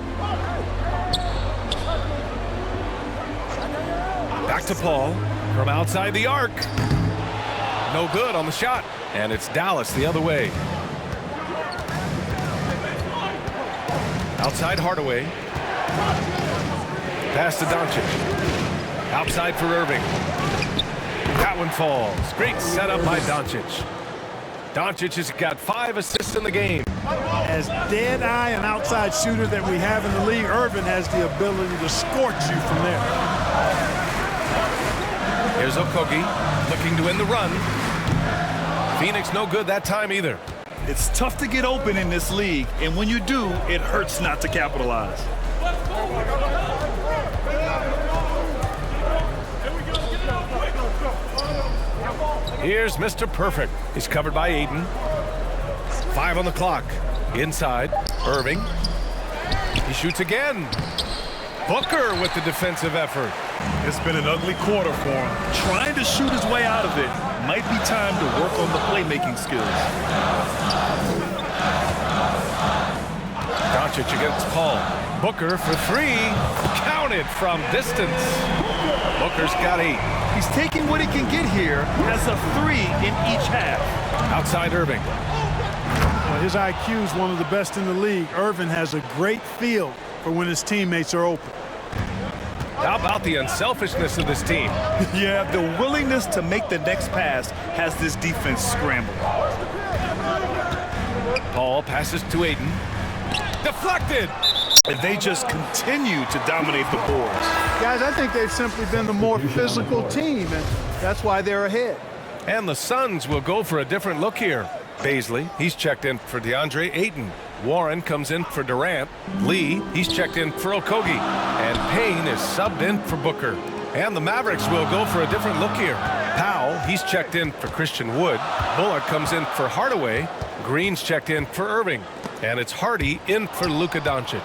Back to Paul from outside the arc. No good on the shot. And it's Dallas the other way. Outside Hardaway. Pass to Doncic. Outside for Irving. That one falls. Great setup by Doncic. Doncic has got 5 assists in the game. As dead-eye and outside shooter that we have in the league, Irvin has the ability to scorch you from there. Here's Okogie looking to win the run. Phoenix no good that time either. It's tough to get open in this league, and when you do, it hurts not to capitalize. Here's Mr. Perfect. He's covered by Ayton. 5 on the clock. Inside, Irving. He shoots again. Booker with the defensive effort. It's been an ugly quarter for him. Trying to shoot his way out of it. Might be time to work on the playmaking skills. Doncic against Paul. Booker for 3. Counted from distance. Booker's got 8. He's taking what he can get here as a 3 in each half. Outside Irving. Well, his IQ is one of the best in the league. Irvin has a great feel for when his teammates are open. How about the unselfishness of this team? Yeah, the willingness to make the next pass has this defense scrambled. Paul passes to Ayton. Deflected! And they just continue to dominate the boards. Guys, I think they've simply been the more physical team, and that's why they're ahead. And the Suns will go for a different look here. Baisley, he's checked in for DeAndre Ayton. Warren comes in for Durant. Lee, he's checked in for Okogie. And Payne is subbed in for Booker. And the Mavericks will go for a different look here. Powell, he's checked in for Christian Wood. Bullock comes in for Hardaway. Green's checked in for Irving. And it's Hardy in for Luka Doncic.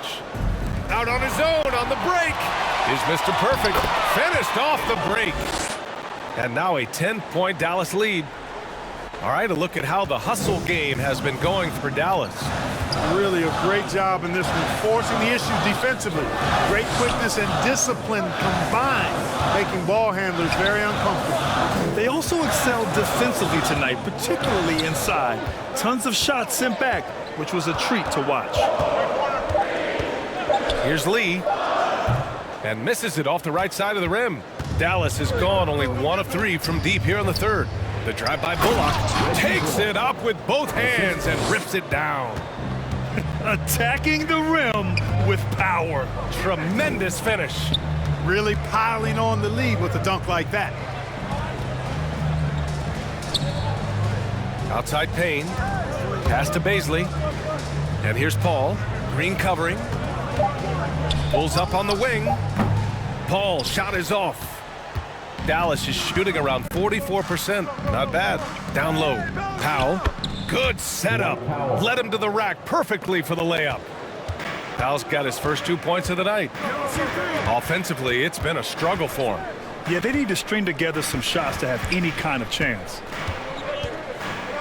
Out on his own on the break is Mr. Perfect. Finished off the break. And now a 10-point Dallas lead. All right, a look at how the hustle game has been going for Dallas. Really a great job in this one, forcing the issue defensively. Great quickness and discipline combined, making ball handlers very uncomfortable. They also excelled defensively tonight, particularly inside. Tons of shots sent back, which was a treat to watch. Here's Lee. And misses it off the right side of the rim. Dallas has gone only 1 of 3 from deep here in the third. The drive by Bullock takes it up with both hands and rips it down. Attacking the rim with power. Tremendous finish. Really piling on the lead with a dunk like that. Outside Payne. Pass to Baisley. And here's Paul. Green covering. Pulls up on the wing. Paul shot is off. Dallas is shooting around 44%. Not bad. Down low. Powell. Good setup. Led him to the rack perfectly for the layup. Powell's got his first 2 points of the night. Offensively, it's been a struggle for him. Yeah, they need to string together some shots to have any kind of chance.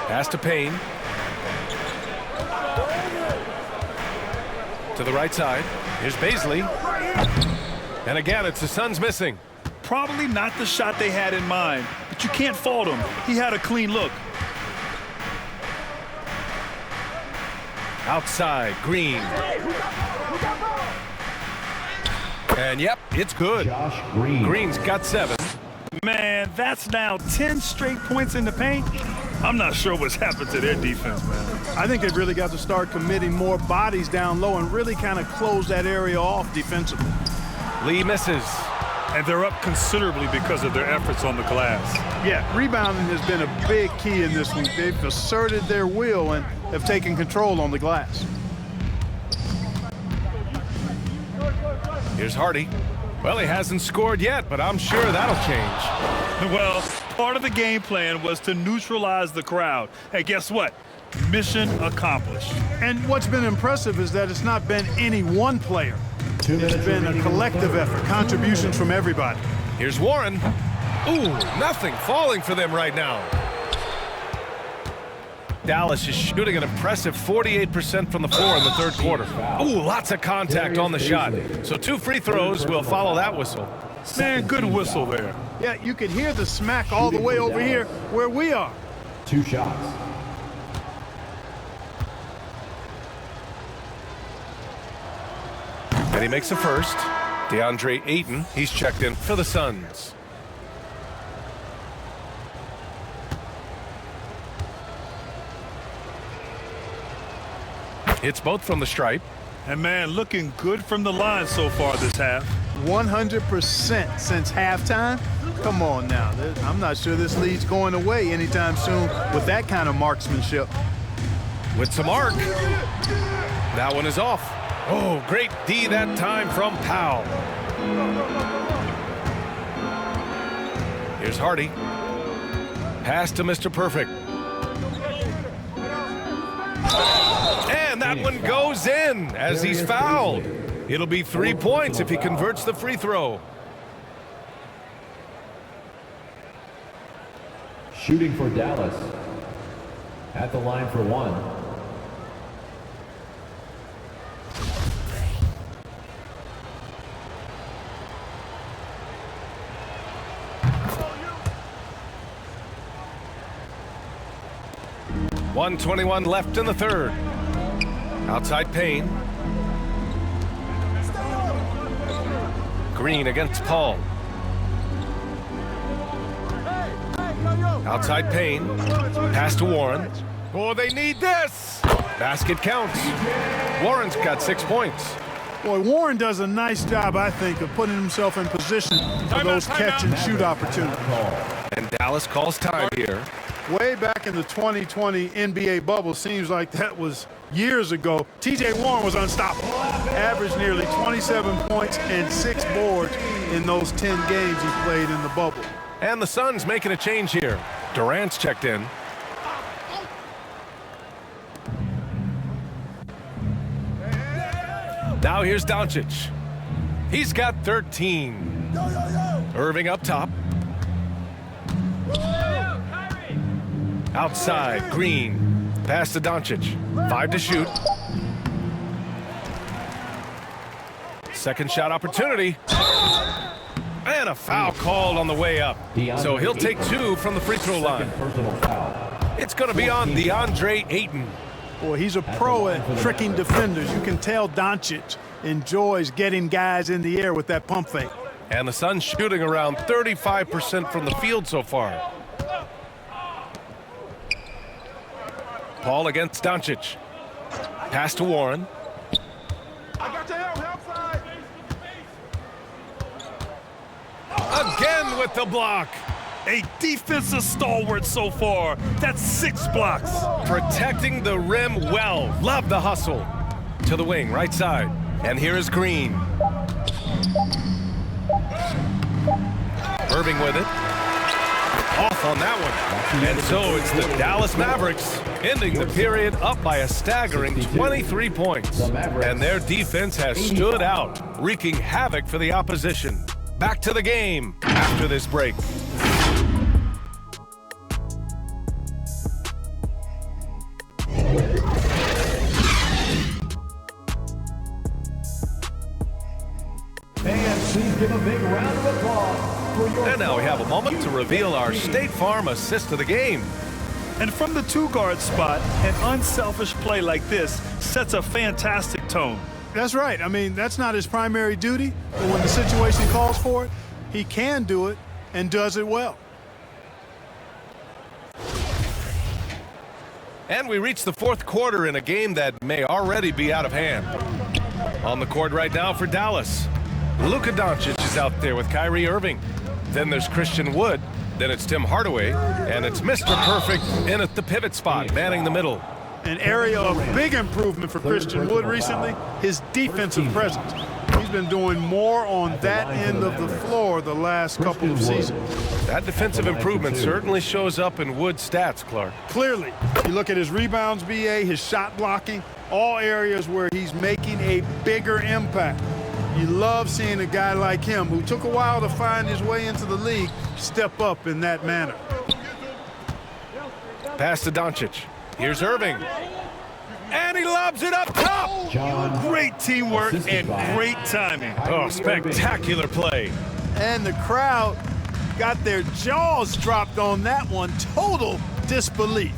Pass to Payne. To the right side. Here's Baisley. And again, it's the Suns missing. Probably not the shot they had in mind, but you can't fault him. He had a clean look. Outside, Green. And yep, it's good. Green's got 7. Man, that's now 10 straight points in the paint. I'm not sure what's happened to their defense, man. I think they've really got to start committing more bodies down low and really kind of close that area off defensively. Lee misses. And they're up considerably because of their efforts on the glass. Yeah, rebounding has been a big key in this one. They've asserted their will and have taken control on the glass. Here's Hardy. Well, he hasn't scored yet, but I'm sure that'll change. Well, part of the game plan was to neutralize the crowd. Hey, guess what? Mission accomplished. And what's been impressive is that it's not been any one player. It's been a collective effort, contributions from everybody. Here's Warren. Ooh, nothing falling for them right now. Dallas is shooting an impressive 48% from the floor in the third quarter. Ooh, lots of contact on the shot. So 2 free throws will follow that whistle. Man, good whistle there. Yeah, you could hear the smack all the way over here where we are. 2 shots. And he makes the first. DeAndre Ayton, he's checked in for the Suns. It's both from the stripe. And man, looking good from the line so far this half. 100% since halftime. Come on now. I'm not sure this lead's going away anytime soon with that kind of marksmanship. With some arc. That one is off. Oh, great D that time from Powell. Here's Hardy. Pass to Mr. Perfect. And that one goes in as he's fouled. It'll be 3 points if he converts the free throw. Shooting for Dallas. At the line for 1. .121 left in the third. Outside Payne. Green against Paul. Outside Payne. Pass to Warren. Oh, they need this. Basket counts. Warren's got 6 points. Boy, Warren does a nice job, I think, of putting himself in position for those catch-and-shoot opportunities. And Dallas calls time here. Way back in the 2020 NBA bubble, seems like that was years ago. T.J. Warren was unstoppable. Averaged nearly 27 points and 6 boards in those 10 games he played in the bubble. And the Suns making a change here. Durant's checked in. Now here's Doncic. He's got 13. Irving up top. Outside, Green. Pass to Doncic. 5 to shoot. Second shot opportunity. And a foul called on the way up. So he'll take 2 from the free throw line. It's going to be on DeAndre Ayton. Boy, he's a pro at tricking defenders. You can tell Doncic enjoys getting guys in the air with that pump fake. And the Suns shooting around 35% from the field so far. Paul against Doncic. Pass to Warren. Again with the block. A defensive stalwart so far. That's 6 blocks. Protecting the rim well. Love the hustle. To the wing, right side. And here is Green. Irving with it. Off on that one. And so it's the Dallas Mavericks ending the period up by a staggering 23 points. And their defense has stood out, wreaking havoc for the opposition. Back to the game after this break. Give a big round of applause for your... And now we have a moment to reveal our State Farm assist of the game. And from the 2-guard spot, an unselfish play like this sets a fantastic tone. That's right. I mean, that's not his primary duty, but when the situation calls for it, he can do it and does it well. And we reach the 4th quarter in a game that may already be out of hand. On the court right now for Dallas, Luka Doncic is out there with Kyrie Irving. Then there's Christian Wood. Then it's Tim Hardaway. And it's Mr. Perfect in at the pivot spot, manning the middle. An area of big improvement for Christian Wood recently, his defensive presence. He's been doing more on that end of the floor the last couple of seasons. That defensive improvement certainly shows up in Wood's stats, Clark. Clearly, you look at his rebounds, BA, his shot blocking, all areas where he's making a bigger impact. You love seeing a guy like him, who took a while to find his way into the league, step up in that manner. Pass to Doncic. Here's Irving. And he lobs it up top. Great teamwork and great timing. Oh, spectacular play. And the crowd got their jaws dropped on that one. Total disbelief.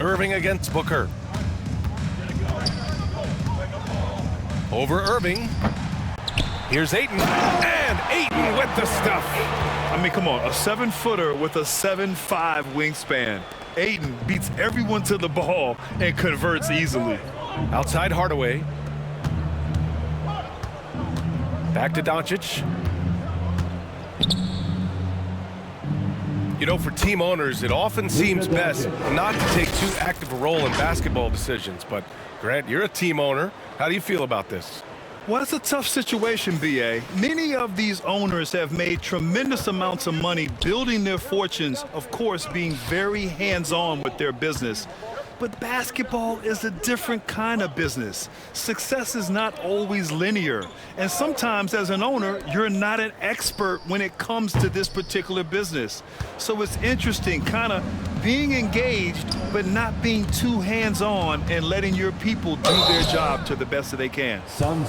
Irving against Booker. Over Irving. Here's Ayton. And Ayton with the stuff. I mean, come on, a 7-footer with a 7'5" wingspan. Ayton beats everyone to the ball and converts easily. Outside Hardaway. Back to Doncic. You know, for team owners, it often seems best not to take too active a role in basketball decisions. But, Grant, you're a team owner. How do you feel about this? Well, it's a tough situation, B.A. Many of these owners have made tremendous amounts of money building their fortunes, of course, being very hands-on with their business. But basketball is a different kind of business. Success is not always linear. And sometimes as an owner, you're not an expert when it comes to this particular business. So it's interesting kind of being engaged, but not being too hands-on and letting your people do their job to the best that they can.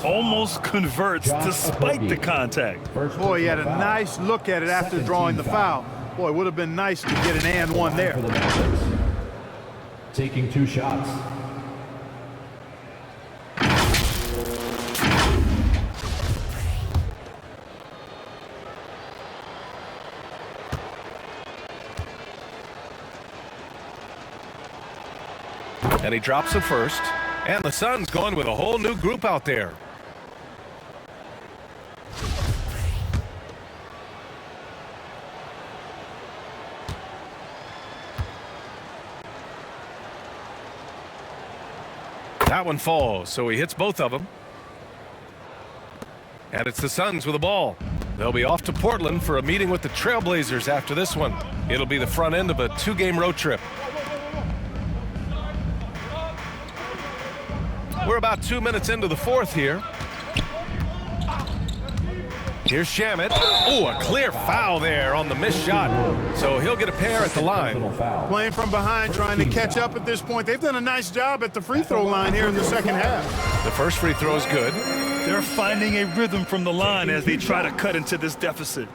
Almost converts despite the contact. Boy, he had a nice look at it after drawing the foul. Boy, it would have been nice to get an and one there. Taking 2 shots. And he drops it first. And the Suns going with a whole new group out there. That one falls, so he hits both of them. And it's the Suns with the ball. They'll be off to Portland for a meeting with the Trailblazers after this one. It'll be the front end of a 2-game road trip. We're about 2 minutes into the fourth here. Here's Shamet. Oh, a clear foul there on the missed shot. So he'll get a pair at the line. Playing from behind, trying to catch up at this point. They've done a nice job at the free throw line here in the second half. The first free throw is good. They're finding a rhythm from the line as they try to cut into this deficit.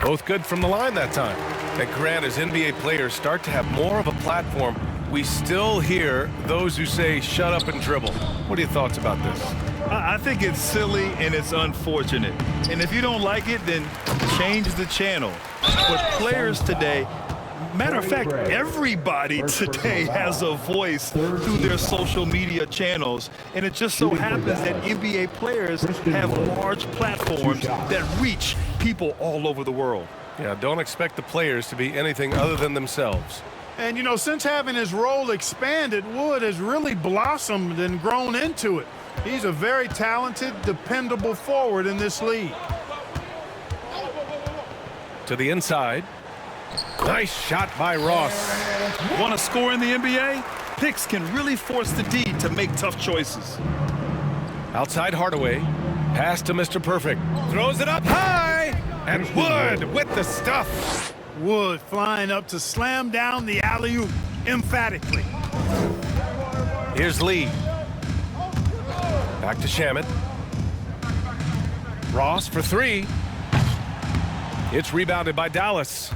Both good from the line that time. And Grant, as NBA players start to have more of a platform, we still hear those who say, shut up and dribble. What are your thoughts about this? I think it's silly and it's unfortunate. And if you don't like it, then change the channel. But players today, matter of fact, everybody today has a voice through their social media channels. And it just so happens that NBA players have large platforms that reach people all over the world. Yeah, don't expect the players to be anything other than themselves. And, you know, since having his role expanded, Wood has really blossomed and grown into it. He's a very talented, dependable forward in this league. To the inside. Nice shot by Ross. Want to score in the NBA? Picks can really force the D to make tough choices. Outside Hardaway. Pass to Mr. Perfect. Throws it up high. And Wood with the stuff. Wood flying up to slam down the alley-oop emphatically. Here's Lee. Back to Shamet. Ross for three. It's rebounded by Dallas.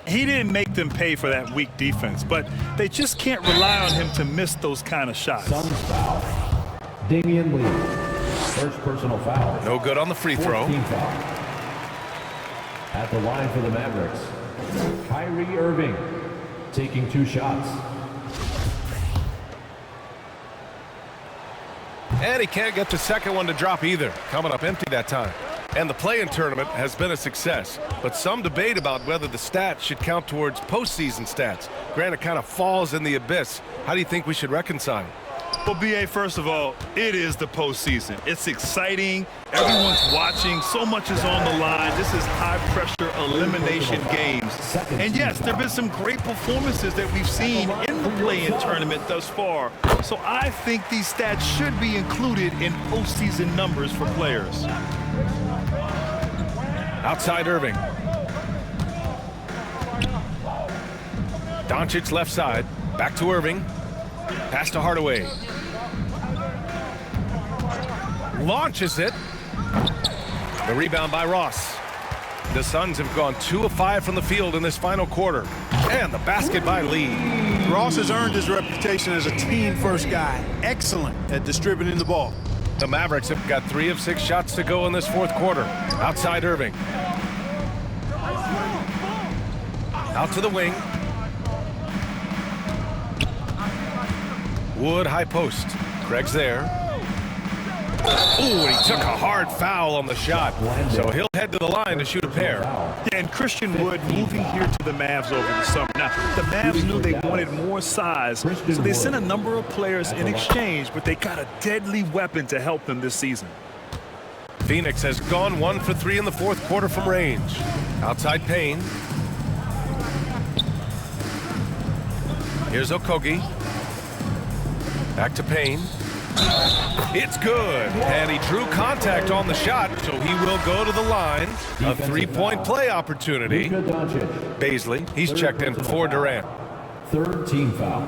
He didn't make them pay for that weak defense, but they just can't rely on him to miss those kind of shots. Suns foul. Damian Lee. First personal foul. No good on the free throw. Foul. At the line for the Mavericks, Kyrie Irving taking 2 shots. And he can't get the second one to drop either. Coming up empty that time. And the play-in tournament has been a success, but some debate about whether the stats should count towards postseason stats. Granted, kind of falls in the abyss. How do you think we should reconcile? Well, B.A., first of all, it is the postseason. It's exciting. Everyone's watching. So much is on the line. This is high-pressure elimination games. And, yes, there have been some great performances that we've seen in the play-in tournament thus far. So I think these stats should be included in postseason numbers for players. Outside Irving. Doncic left side. Back to Irving. Pass to Hardaway. Launches it. The rebound by Ross. The Suns have gone 2 of 5 from the field in this final quarter. And the basket by Lee. Ross has earned his reputation as a team-first guy. Excellent at distributing the ball. The Mavericks have got 3 of 6 shots to go in this fourth quarter. Outside Irving. Out to the wing. Wood high post. Craig's there. Ooh, and he took a hard foul on the shot. So he'll head to the line to shoot a pair. And Christian Wood moving here to the Mavs over the summer. Now, the Mavs knew they wanted more size, so they sent a number of players in exchange, but they got a deadly weapon to help them this season. Phoenix has gone 1 for 3 in the fourth quarter from range. Outside Payne. Here's Okogie. Back to Payne. It's good. And he drew contact on the shot, so he will go to the line. A 3-point play opportunity. Baisley, he's checked in for Durant. Third team foul.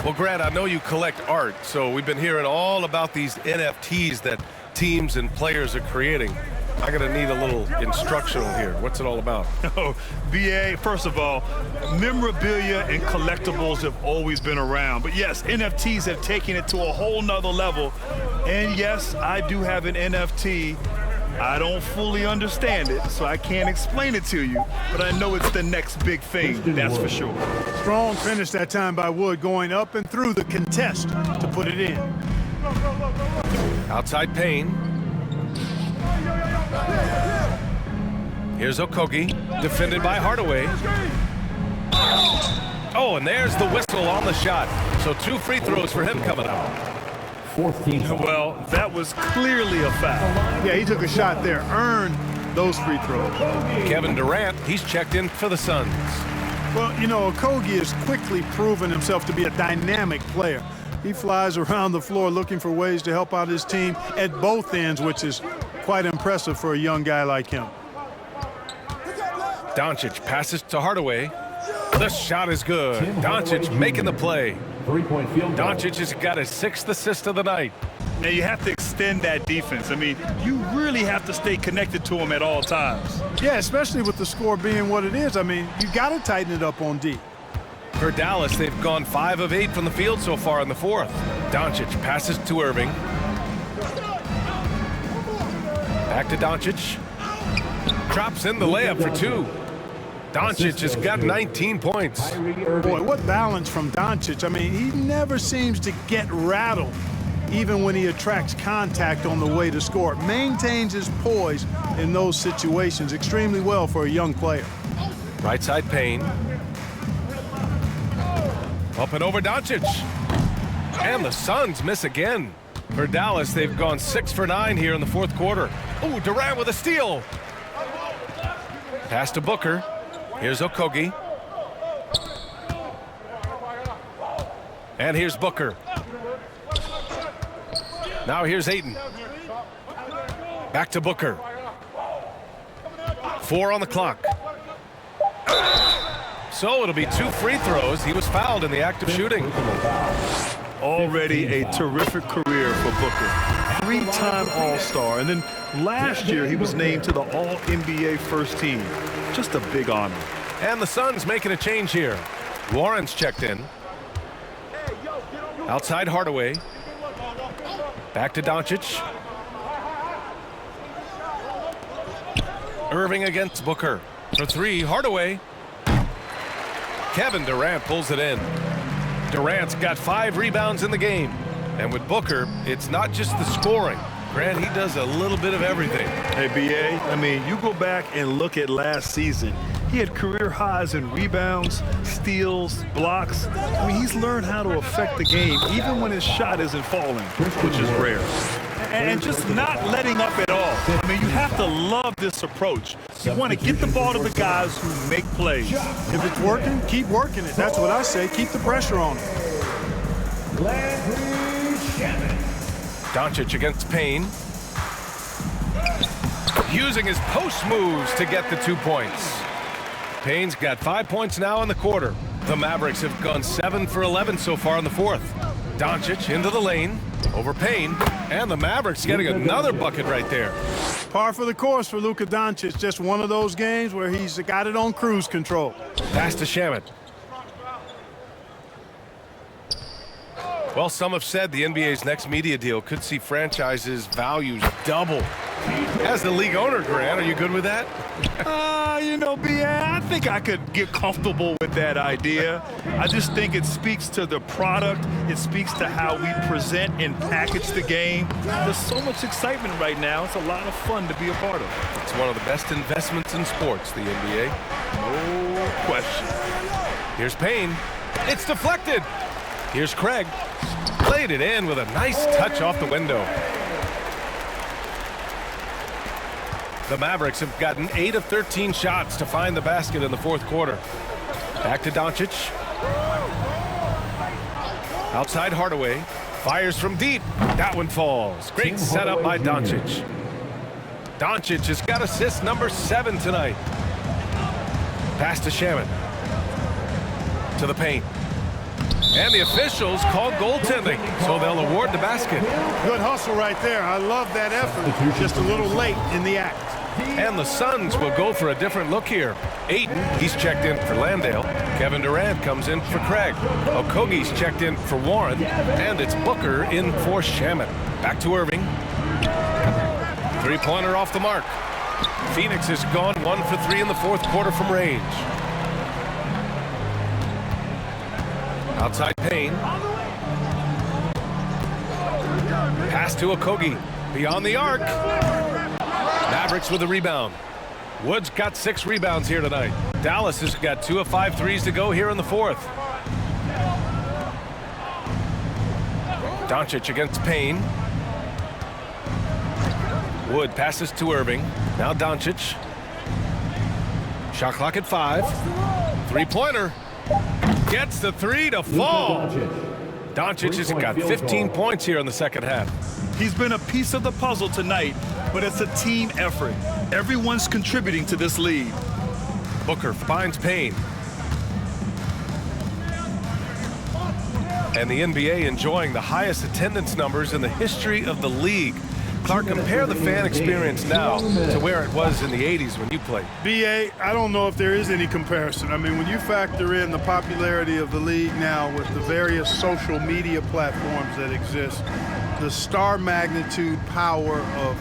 Well, Grant, I know you collect art, so we've been hearing all about these NFTs that teams and players are creating. I'm going to need a little instructional here. What's it all about? Oh, BA, first of all, memorabilia and collectibles have always been around. But yes, NFTs have taken it to a whole nother level. And yes, I do have an NFT. I don't fully understand it, so I can't explain it to you. But I know it's the next big thing, that's for sure. Strong finish that time by Wood, going up and through the contest to put it in. Outside Payne. Here's Okogie, defended by Hardaway. Oh, and there's the whistle on the shot. So 2 free throws for him coming up. Fourth team foul. Well, that was clearly a foul. Yeah, he took a shot there, earned those free throws. Kevin Durant, he's checked in for the Suns. Well, you know, Okogie has quickly proven himself to be a dynamic player. He flies around the floor looking for ways to help out his team at both ends, which is quite impressive for a young guy like him. Doncic passes to Hardaway. The shot is good. Doncic making the play. Three-point field goal. Doncic has got his 6th assist of the night. Now you have to extend that defense. I mean, you really have to stay connected to him at all times. Yeah, especially with the score being what it is. I mean, you got to tighten it up on D. For Dallas, they've gone 5 of 8 from the field so far in the 4th. Doncic passes to Irving. Back to Doncic. Drops in the layup for 2. Doncic has got 19 points. Boy, what balance from Doncic. I mean, he never seems to get rattled, even when he attracts contact on the way to score. Maintains his poise in those situations extremely well for a young player. Right side Payne. Up and over Doncic. And the Suns miss again. For Dallas, they've gone 6 for 9 here in the 4th quarter. Oh, Durant with a steal. Pass to Booker. Here's Okogie. And here's Booker. Now here's Ayton. Back to Booker. 4 on the clock. So it'll be 2 free throws. He was fouled in the act of shooting. Already a terrific career for Booker. 3-time All-Star, and then last year he was named to the All-NBA first team. Just a big honor. And the Suns making a change here. Warren's checked in. Outside Hardaway. Back to Doncic. Irving against Booker. For 3, Hardaway. Kevin Durant pulls it in. Durant's got 5 rebounds in the game. And with Booker, it's not just the scoring. Grant, he does a little bit of everything. Hey, B.A., I mean, you go back and look at last season. He had career highs in rebounds, steals, blocks. I mean, he's learned how to affect the game even when his shot isn't falling, which is rare. And just not letting up at all. I mean, you have to love this approach. You want to get the ball to the guys who make plays. If it's working, keep working it. That's what I say. Keep the pressure on him. Doncic against Payne. Using his post moves to get the 2 points. Payne's got 5 points now in the quarter. The Mavericks have gone 7 for 11 so far in the 4th. Doncic into the lane, over Payne, and the Mavericks getting another bucket right there. Par for the course for Luka Doncic. Just one of those games where he's got it on cruise control. Pass to Shamet. Well, some have said the NBA's next media deal could see franchises' values double. As the league owner, Grant, are you good with that? You know, B.A., I think I could get comfortable with that idea. I just think it speaks to the product. It speaks to how we present and package the game. There's so much excitement right now. It's a lot of fun to be a part of. It's one of the best investments in sports, the NBA. No question. Here's Payne. It's deflected. Here's Craig. Played it in with a nice touch off the window. The Mavericks have gotten 8 of 13 shots to find the basket in the 4th quarter. Back to Doncic. Outside Hardaway. Fires from deep. That one falls. Great setup by Doncic. Doncic has got assist number 7 tonight. Pass to Shamet. To the paint. And the officials called goaltending, so they'll award the basket. Good hustle right there. I love that effort. Just a little late in the act. And the Suns will go for a different look here. Ayton, he's checked in for Landale. Kevin Durant comes in for Craig. Okogie's checked in for Warren. And it's Booker in for Shamet. Back to Irving. 3-pointer off the mark. Phoenix has gone 1 for 3 in the 4th quarter from range. Outside Payne. Pass to Okogie. Beyond the arc. Mavericks with a rebound. Wood's got 6 rebounds here tonight. Dallas has got 2 of 5 threes to go here in the 4th. Doncic against Payne. Wood passes to Irving. Now Doncic. Shot clock at 5. Three-pointer. Gets the three to fall. Doncic has got 15 points here in the second half. He's been a piece of the puzzle tonight, but it's a team effort. Everyone's contributing to this lead. Booker finds Payne. And the NBA enjoying the highest attendance numbers in the history of the league. Clark, compare the fan experience now to where it was in the 80s when you played. BA, I don't know if there is any comparison. I mean, when you factor in the popularity of the league now with the various social media platforms that exist, the star magnitude power of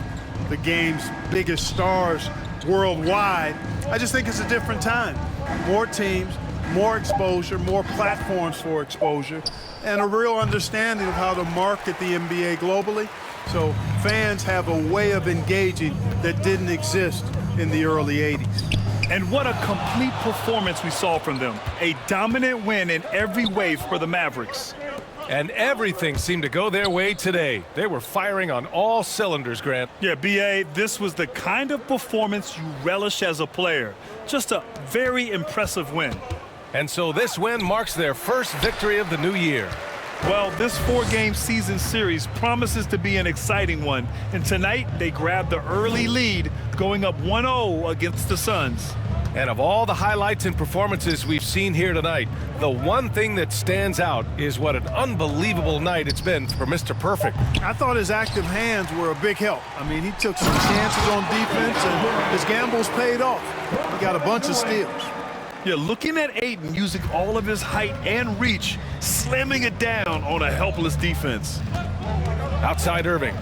the game's biggest stars worldwide, I just think it's a different time. More teams, more exposure, more platforms for exposure, and a real understanding of how to market the NBA globally. So fans have a way of engaging that didn't exist in the early 80s. And what a complete performance we saw from them. A dominant win in every way for the Mavericks. And everything seemed to go their way today. They were firing on all cylinders, Grant. Yeah, B.A., this was the kind of performance you relish as a player. Just a very impressive win. And so this win marks their first victory of the new year. Well, this four-game season series promises to be an exciting one. And tonight, they grabbed the early lead, going up 1-0 against the Suns. And of all the highlights and performances we've seen here tonight, the one thing that stands out is what an unbelievable night it's been for Mr. Perfect. I thought his active hands were a big help. I mean, he took some chances on defense, and his gambles paid off. He got a bunch of steals. Yeah, looking at Ayton using all of his height and reach, slamming it down on a helpless defense. Outside Irving.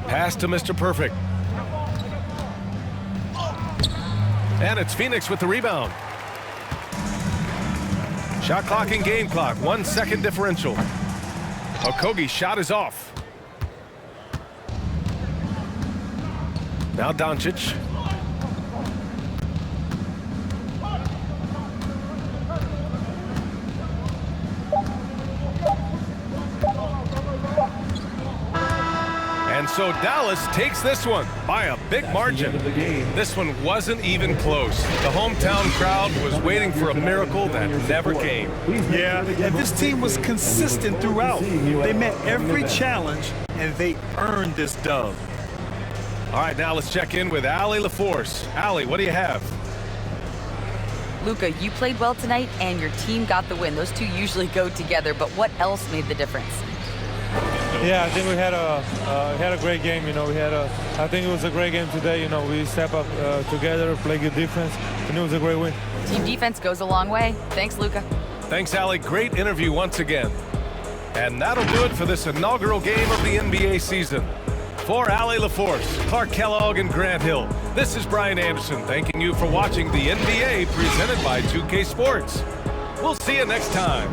Pass to Mr. Perfect. And it's Phoenix with the rebound. Shot clock and game clock, 1 second differential. Okogie's shot is off. Now Doncic. And so Dallas takes this one by a big margin. This one wasn't even close. The hometown crowd was waiting for a miracle that never came. Yeah, and this team was consistent throughout. They met every challenge, and they earned this dub. All right, now let's check in with Allie LaForce. Allie, what do you have? Luka, you played well tonight, and your team got the win. Those two usually go together, but what else made the difference? Yeah, I think we had a great game. You know, I think it was a great game today. You know, we step up together, play good defense, and it was a great win. Team defense goes a long way. Thanks, Luka. Thanks, Allie. Great interview once again. And that'll do it for this inaugural game of the NBA season. For Allie LaForce, Clark Kellogg, and Grant Hill, this is Brian Anderson thanking you for watching the NBA presented by 2K Sports. We'll see you next time.